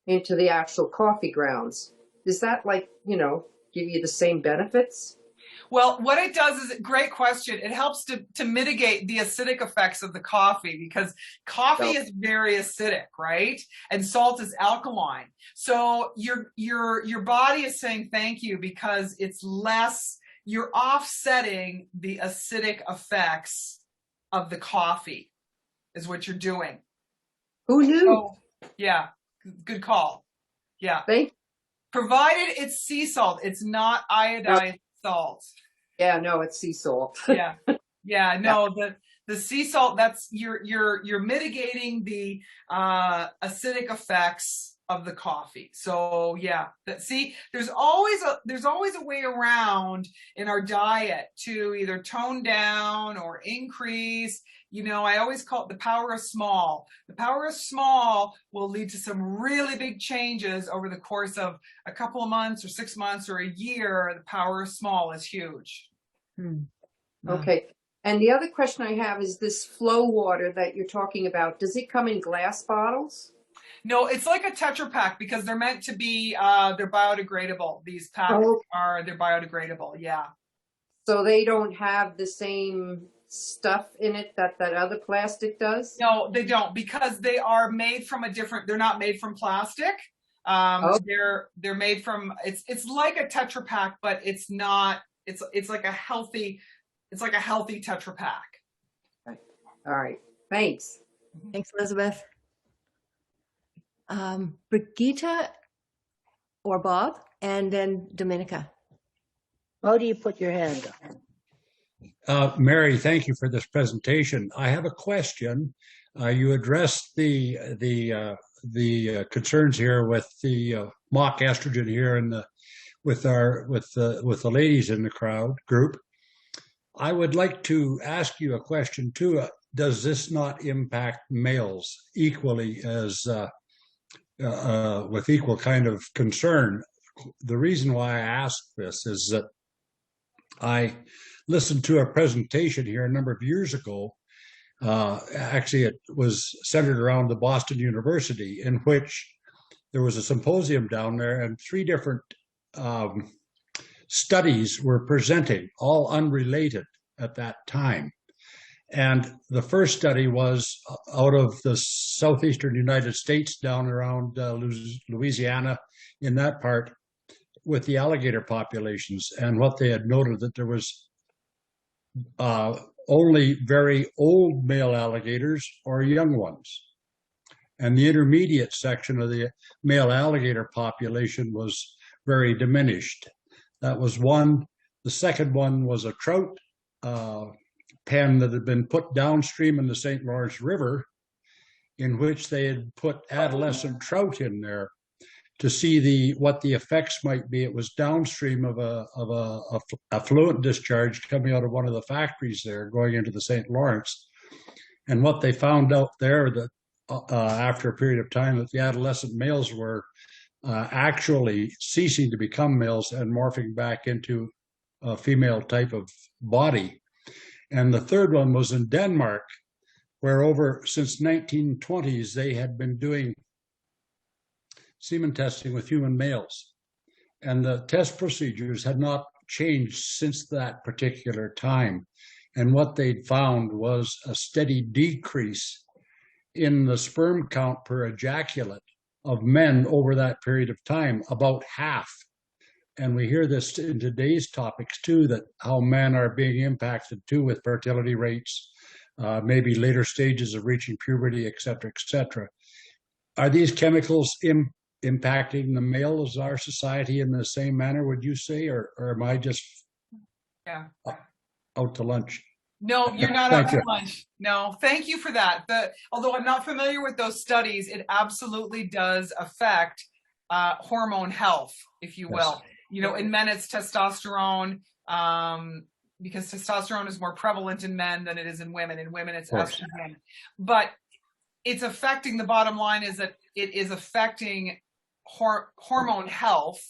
into the actual coffee grounds. Does that give you the same benefits? Well, what it does is, great question. It helps to mitigate the acidic effects of the coffee, because coffee is very acidic, right? And salt is alkaline. So your body is saying thank you, because you're offsetting the acidic effects of the coffee is what you're doing. Who knew? So, yeah, good call. Yeah. Provided it's sea salt, it's not iodized salt. Yeah, no, it's sea salt. Yeah. Yeah, no, the The sea salt, that's you're mitigating the acidic effects of the coffee. So yeah, see, there's always a way around in our diet to either tone down or increase. You know, I always call it the power of small. The power of small will lead to some really big changes over the course of a couple of months or 6 months or a year. The power of small is huge. Wow. Okay. And the other question I have is this flow water that you're talking about. Does it come in glass bottles? No, it's like a Tetra Pak because they're meant to be, they're biodegradable. These packs they're biodegradable. Yeah. So they don't have the same stuff in it that other plastic does? No, they don't, because they are made from they're not made from plastic. They're made from, it's like a Tetra Pak, but it's not, it's like a healthy Tetra Pak. All right. Thanks. Thanks, Elizabeth. Brigitte or Bob, and then Dominica. How do you put your hand up? Mary, thank you for this presentation. I have a question. You addressed the concerns here with the mock estrogen here and with the ladies in the group. I would like to ask you a question too. Does this not impact males equally as with equal kind of concern? The reason why I ask this is that I listened to a presentation here a number of years ago. Actually, it was centered around the Boston University, in which there was a symposium down there, and 3 different studies were presenting, all unrelated at that time. And the first study was out of the southeastern United States, down around Louisiana, in that part, with the alligator populations. And what they had noted that there was only very old male alligators or young ones. And the intermediate section of the male alligator population was very diminished. That was one. The second one was a trout pen that had been put downstream in the St. Lawrence River, in which they had put adolescent trout in there to see what the effects might be. It was downstream of a effluent discharge coming out of one of the factories there, going into the St. Lawrence. And what they found out there, that after a period of time, that the adolescent males were actually ceasing to become males and morphing back into a female type of body. And the third one was in Denmark, where since 1920s, they had been doing semen testing with human males. And the test procedures had not changed since that particular time. And what they'd found was a steady decrease in the sperm count per ejaculate of men over that period of time, about half. And we hear this in today's topics too, that how men are being impacted too with fertility rates, maybe later stages of reaching puberty, et cetera, et cetera. Are these chemicals impacting the males of our society in the same manner, would you say, or am I just out to lunch? No, you're not out to lunch. No, thank you for that. Although I'm not familiar with those studies, it absolutely does affect hormone health, if you will. You know, in men, it's testosterone, because testosterone is more prevalent in men than it is in women. In women, it's estrogen. But it's affecting, the bottom line is that it is affecting hormone health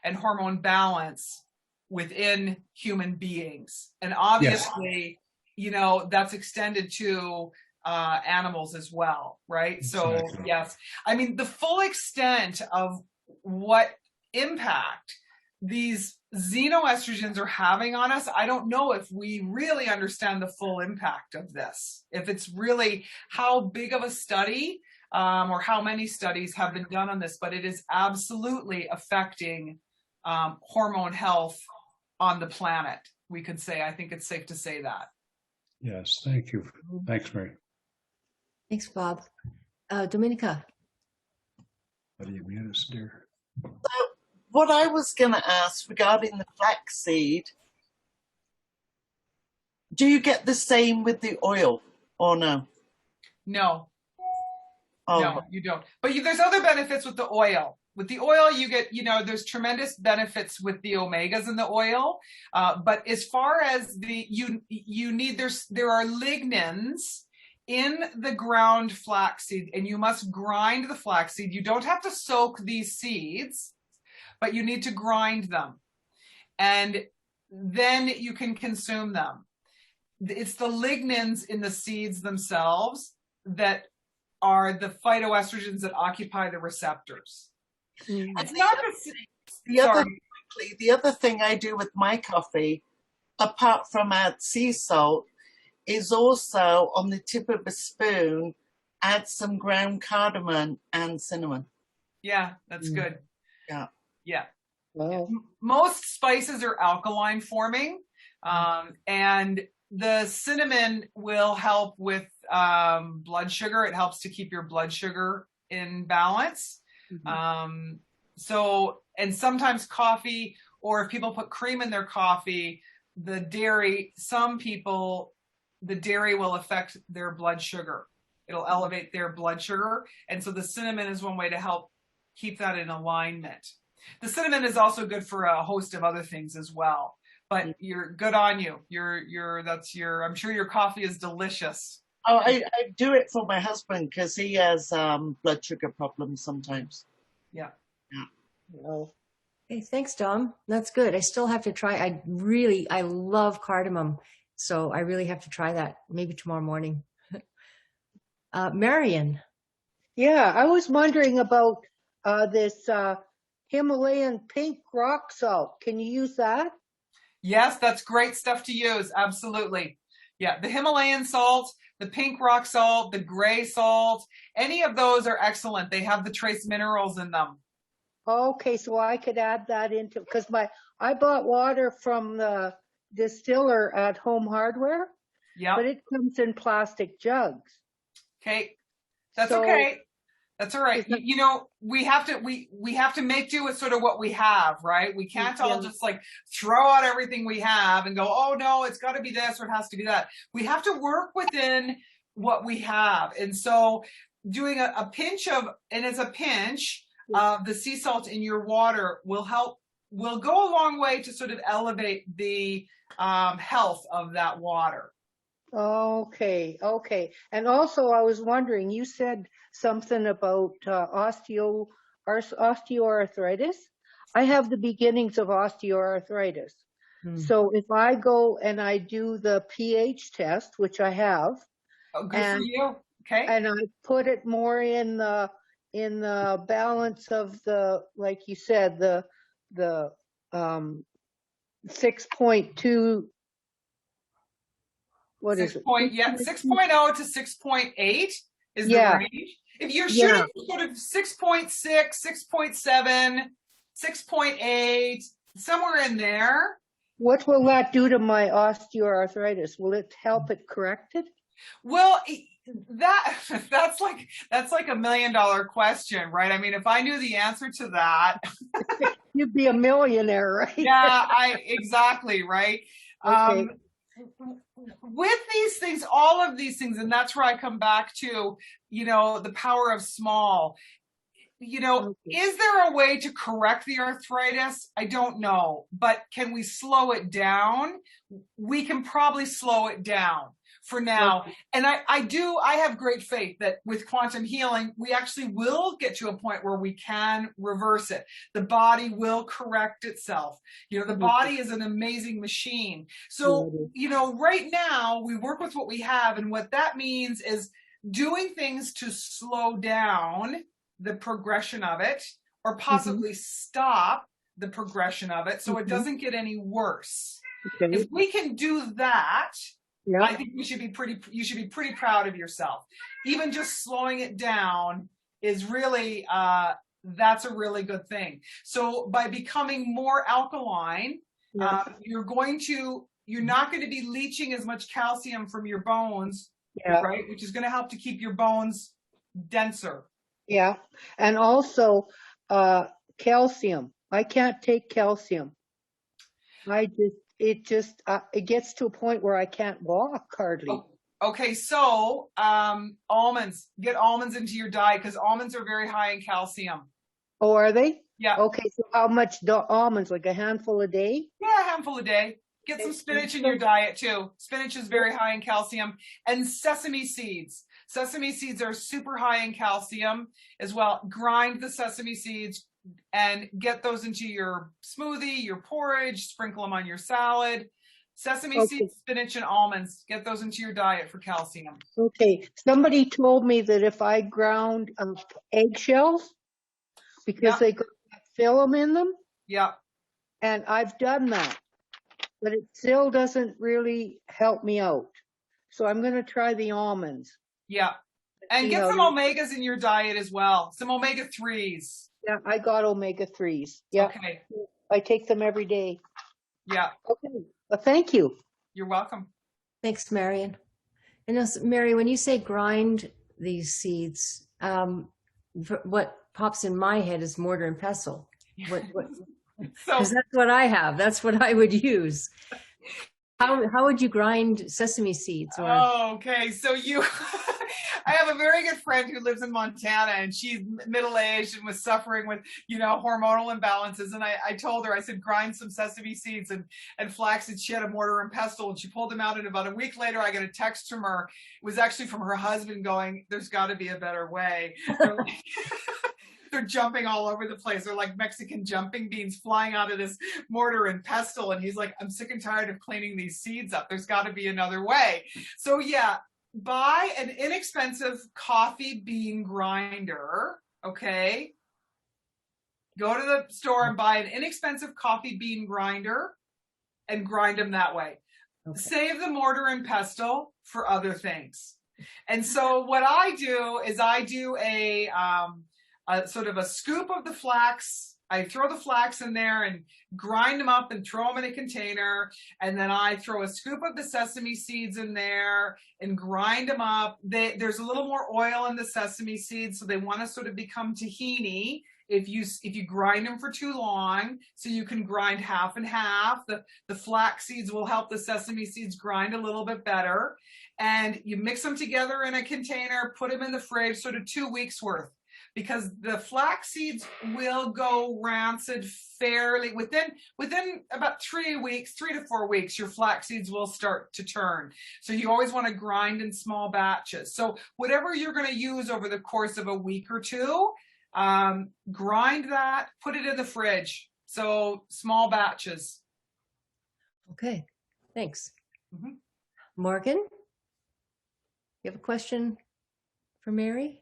and hormone balance within human beings. And obviously, you know, that's extended to animals as well, right? Exactly. So yes, I mean, the full extent of what impact these xenoestrogens are having on us, I don't know if we really understand the full impact of this. If it's really how big of a study or how many studies have been done on this, but it is absolutely affecting hormone health on the planet, we could say. I think it's safe to say that. Yes, thank you. Thanks, Mary. Thanks, Bob. Dominica. What do you mean, dear? What I was going to ask regarding the flaxseed, do you get the same with the oil or no? No, Oh, no, you don't. But there's other benefits with the oil. With the oil, you get, there's tremendous benefits with the omegas in the oil. But as far as you need, there are lignans in the ground flaxseed, and you must grind the flaxseed. You don't have to soak these seeds, but you need to grind them. And then you can consume them. It's the lignans in the seeds themselves that are the phytoestrogens that occupy the receptors. It's not the other thing I do with my coffee, apart from add sea salt, is also on the tip of a spoon, add some ground cardamom and cinnamon. Yeah, that's good. Yeah. Yeah. Wow. Most spices are alkaline forming, and the cinnamon will help with blood sugar. It helps to keep your blood sugar in balance. And sometimes coffee, or if people put cream in their coffee, the dairy will affect their blood sugar. It'll elevate their blood sugar. And so the cinnamon is one way to help keep that in alignment. The cinnamon is also good for a host of other things as well. But you're good on you. I'm sure your coffee is delicious. Oh, I do it for my husband because he has blood sugar problems sometimes. Yeah. Well, Hey, thanks, Dom. That's good. I still have to try. I love cardamom. So I really have to try that maybe tomorrow morning. Marion. yeah, I was wondering about this Himalayan pink rock salt. Can you use that? Yes, that's great stuff to use. Absolutely. Yeah, the Himalayan salt, the pink rock salt, the gray salt, any of those are excellent. They have the trace minerals in them. Okay, so I could add that into, because I bought water from the distiller at Home Hardware. Yeah. But it comes in plastic jugs. Okay. That's okay. That's all right. We have to make do with sort of what we have, right? We can't all just like throw out everything we have and go, oh no, it's got to be this or it has to be that. We have to work within what we have. And so doing a pinch of the sea salt in your water will go a long way to sort of elevate the health of that water. Okay. And also I was wondering, you said something about osteoarthritis. I have the beginnings of osteoarthritis. So if I go and I do the pH test, which I have, good for you. Okay. And I put it more in the balance of the, like you said, the 6.2. What is it? 6.0 to 6.8 is the range. If you're shooting sort of 6.6, 6.7, 6.8, somewhere in there. What will that do to my osteoarthritis? Will it help it correct it? Well, that's like $1 million question, right? I mean, if I knew the answer to that, you'd be a millionaire, right? Yeah, exactly, right? Okay. With these things, all of these things, and that's where I come back to, the power of small. Is there a way to correct the arthritis? I don't know, but can we slow it down? We can probably slow it down for now. And I have great faith that with quantum healing, we actually will get to a point where we can reverse it. The body will correct itself. The body is an amazing machine. So, right now we work with what we have. And what that means is doing things to slow down the progression of it, or possibly stop the progression of it so it doesn't get any worse. Okay. If we can do that, I think you should be pretty proud of yourself. Even just slowing it down is really, that's a really good thing. So by becoming more alkaline, you're not going to be leaching as much calcium from your bones, right? Which is going to help to keep your bones denser. Yeah. And also, calcium. I can't take calcium. it gets to a point where I can't walk hardly. Oh, okay, so almonds. Get almonds into your diet because almonds are very high in calcium. Oh, are they? Yeah. Okay, so how much almonds? Like a handful a day? Yeah, a handful a day. Get some spinach in your diet too. Spinach is very high in calcium. And sesame seeds. Sesame seeds are super high in calcium as well. Grind the sesame seeds and get those into your smoothie, your porridge, sprinkle them on your salad. Sesame seeds, spinach, and almonds. Get those into your diet for calcium. Okay. Somebody told me that if I ground eggshells, because they got film in them. Yeah. And I've done that, but it still doesn't really help me out. So I'm going to try the almonds. Yeah. And get some omegas in your diet as well. Some omega-3s. Yeah, I got omega-3s. Yeah. Okay. I take them every day. Yeah. Okay. Well, thank you. You're welcome. Thanks, Marion. And Mary, when you say grind these seeds, what pops in my head is mortar and pestle. Because that's what I have. That's what I would use. How would you grind sesame seeds? Okay, so I have a very good friend who lives in Montana, and she's middle-aged and was suffering with, hormonal imbalances. And I told her, I said, grind some sesame seeds and flaxseed. She had a mortar and pestle, and she pulled them out. And about a week later, I got a text from her. It was actually from her husband going, "There's got to be a better way." They're jumping all over the place. They're like Mexican jumping beans flying out of this mortar and pestle. And he's like, "I'm sick and tired of cleaning these seeds up. There's got to be another way." So yeah, buy an inexpensive coffee bean grinder. Okay. Go to the store and buy an inexpensive coffee bean grinder and grind them that way. Okay. Save the mortar and pestle for other things. And so what I do is I do a sort of a scoop of the flax. I throw the flax in there and grind them up and throw them in a container. And then I throw a scoop of the sesame seeds in there and grind them up. There's a little more oil in the sesame seeds, so they want to sort of become tahini if you grind them for too long. So you can grind half and half. The flax seeds will help the sesame seeds grind a little bit better. And you mix them together in a container, put them in the fridge, sort of 2 weeks worth. Because the flax seeds will go rancid fairly within about 3 to 4 weeks. Your flax seeds will start to turn. So you always want to grind in small batches. So whatever you're going to use over the course of a week or two, grind that, put it in the fridge. So small batches. Okay, thanks. Mm-hmm. Morgan, you have a question for Mary?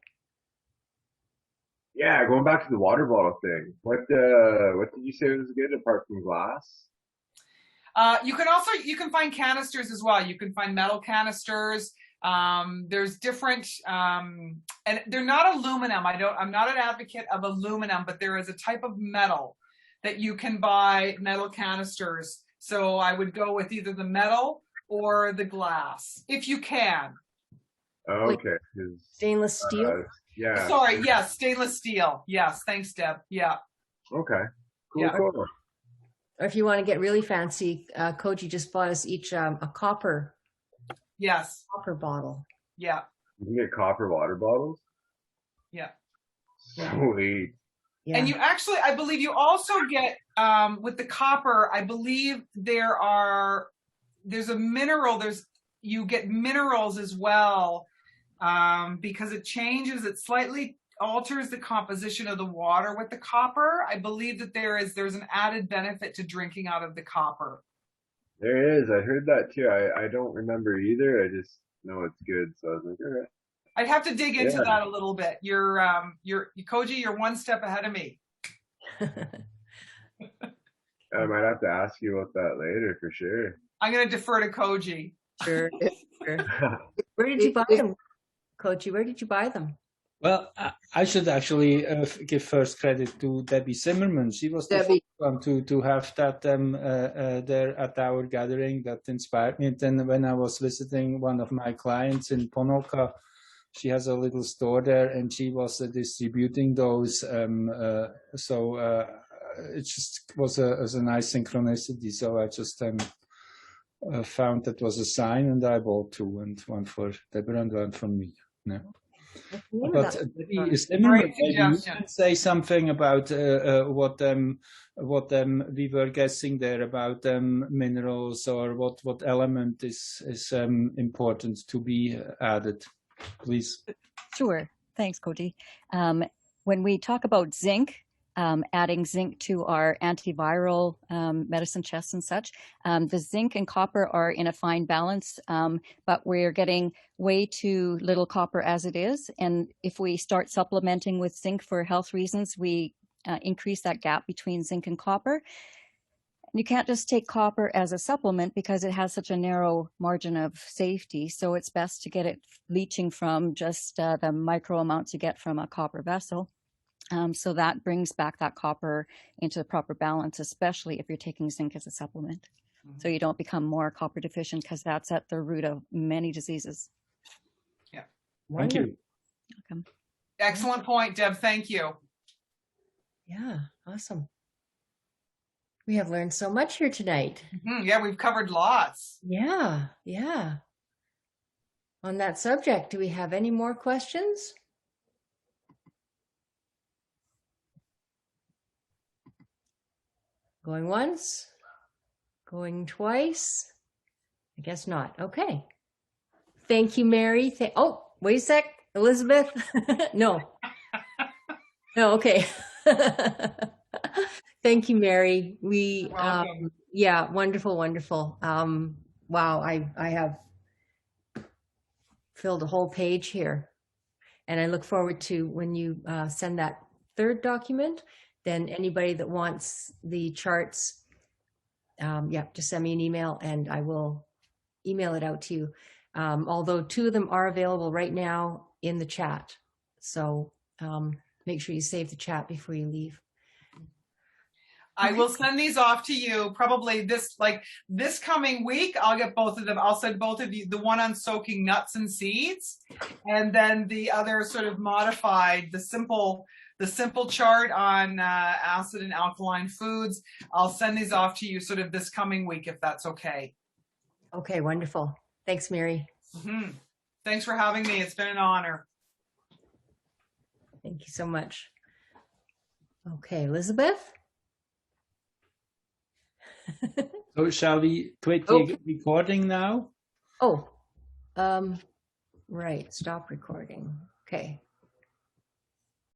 Yeah, going back to the water bottle thing. What did you say was good apart from glass? You can find canisters as well. You can find metal canisters. There's different, and they're not aluminum. I'm not an advocate of aluminum, but there is a type of metal that you can buy metal canisters. So I would go with either the metal or the glass if you can. Okay. Stainless steel? Yeah. Sorry, yes, stainless steel. Yes, thanks, Deb. Yeah. Okay. Cool, yeah. Cool. Or if you want to get really fancy, Koji just bought us each a copper. Yes. Copper bottle. Yeah. You can get copper water bottles? Yeah. Sweet. Yeah. And you actually, I believe you also get, with the copper, I believe there's a mineral, you get minerals as well. Because it slightly alters the composition of the water with the copper. I believe that there's an added benefit to drinking out of the copper. There is. I heard that too. I don't remember either. I just know it's good. So I was like, all right. I'd have to dig into that a little bit. Koji, you're one step ahead of me. I might have to ask you about that later for sure. I'm going to defer to Koji. Sure. Where did you buy them? Koji, where did you buy them? Well, I should actually give first credit to Debbie Zimmerman. She was the first one to have that there at our gathering. That inspired me. And then when I was visiting one of my clients in Ponoka, she has a little store there, and she was distributing those. So it just was a nice synchronicity. So I just found that was a sign, and I bought two, and one for Deborah and one for me. Yeah. But maybe you can say something about what we were guessing there about minerals, or what element is important to be added, please. Sure. Thanks, Koji. When we talk about zinc, adding zinc to our antiviral medicine chests and such, the zinc and copper are in a fine balance, but we're getting way too little copper as it is. And if we start supplementing with zinc for health reasons, we increase that gap between zinc and copper. You can't just take copper as a supplement because it has such a narrow margin of safety. So it's best to get it leaching from just the micro amounts you get from a copper vessel. So that brings back that copper into the proper balance, especially if you're taking zinc as a supplement. Mm-hmm. So you don't become more copper deficient, because that's at the root of many diseases. Yeah. Thank you. Welcome. Excellent point, Deb. Thank you. Yeah, awesome. We have learned so much here tonight. Mm-hmm. Yeah, we've covered lots. Yeah, yeah. On that subject, do we have any more questions? Going once, going twice. I guess not. Okay. Thank you, Mary. Oh, wait a sec. Elizabeth? No. No, okay. Thank you, Mary. We, yeah, wonderful, wonderful. Wow, I have filled a whole page here. And I look forward to when you send that third document, then anybody that wants the charts, yeah, just send me an email and I will email it out to you. Although two of them are available right now in the chat. So make sure you save the chat before you leave. I will send these off to you probably this coming week. I'll get both of them. I'll send both of you, the one on soaking nuts and seeds, and then the other sort of modified, the simple chart on acid and alkaline foods. I'll send these off to you sort of this coming week, if that's okay. Okay, wonderful. Thanks, Mary. Mm-hmm. Thanks for having me. It's been an honor. Thank you so much. Okay, Elizabeth? So shall we quit the recording now? Oh, right. Stop recording. Okay.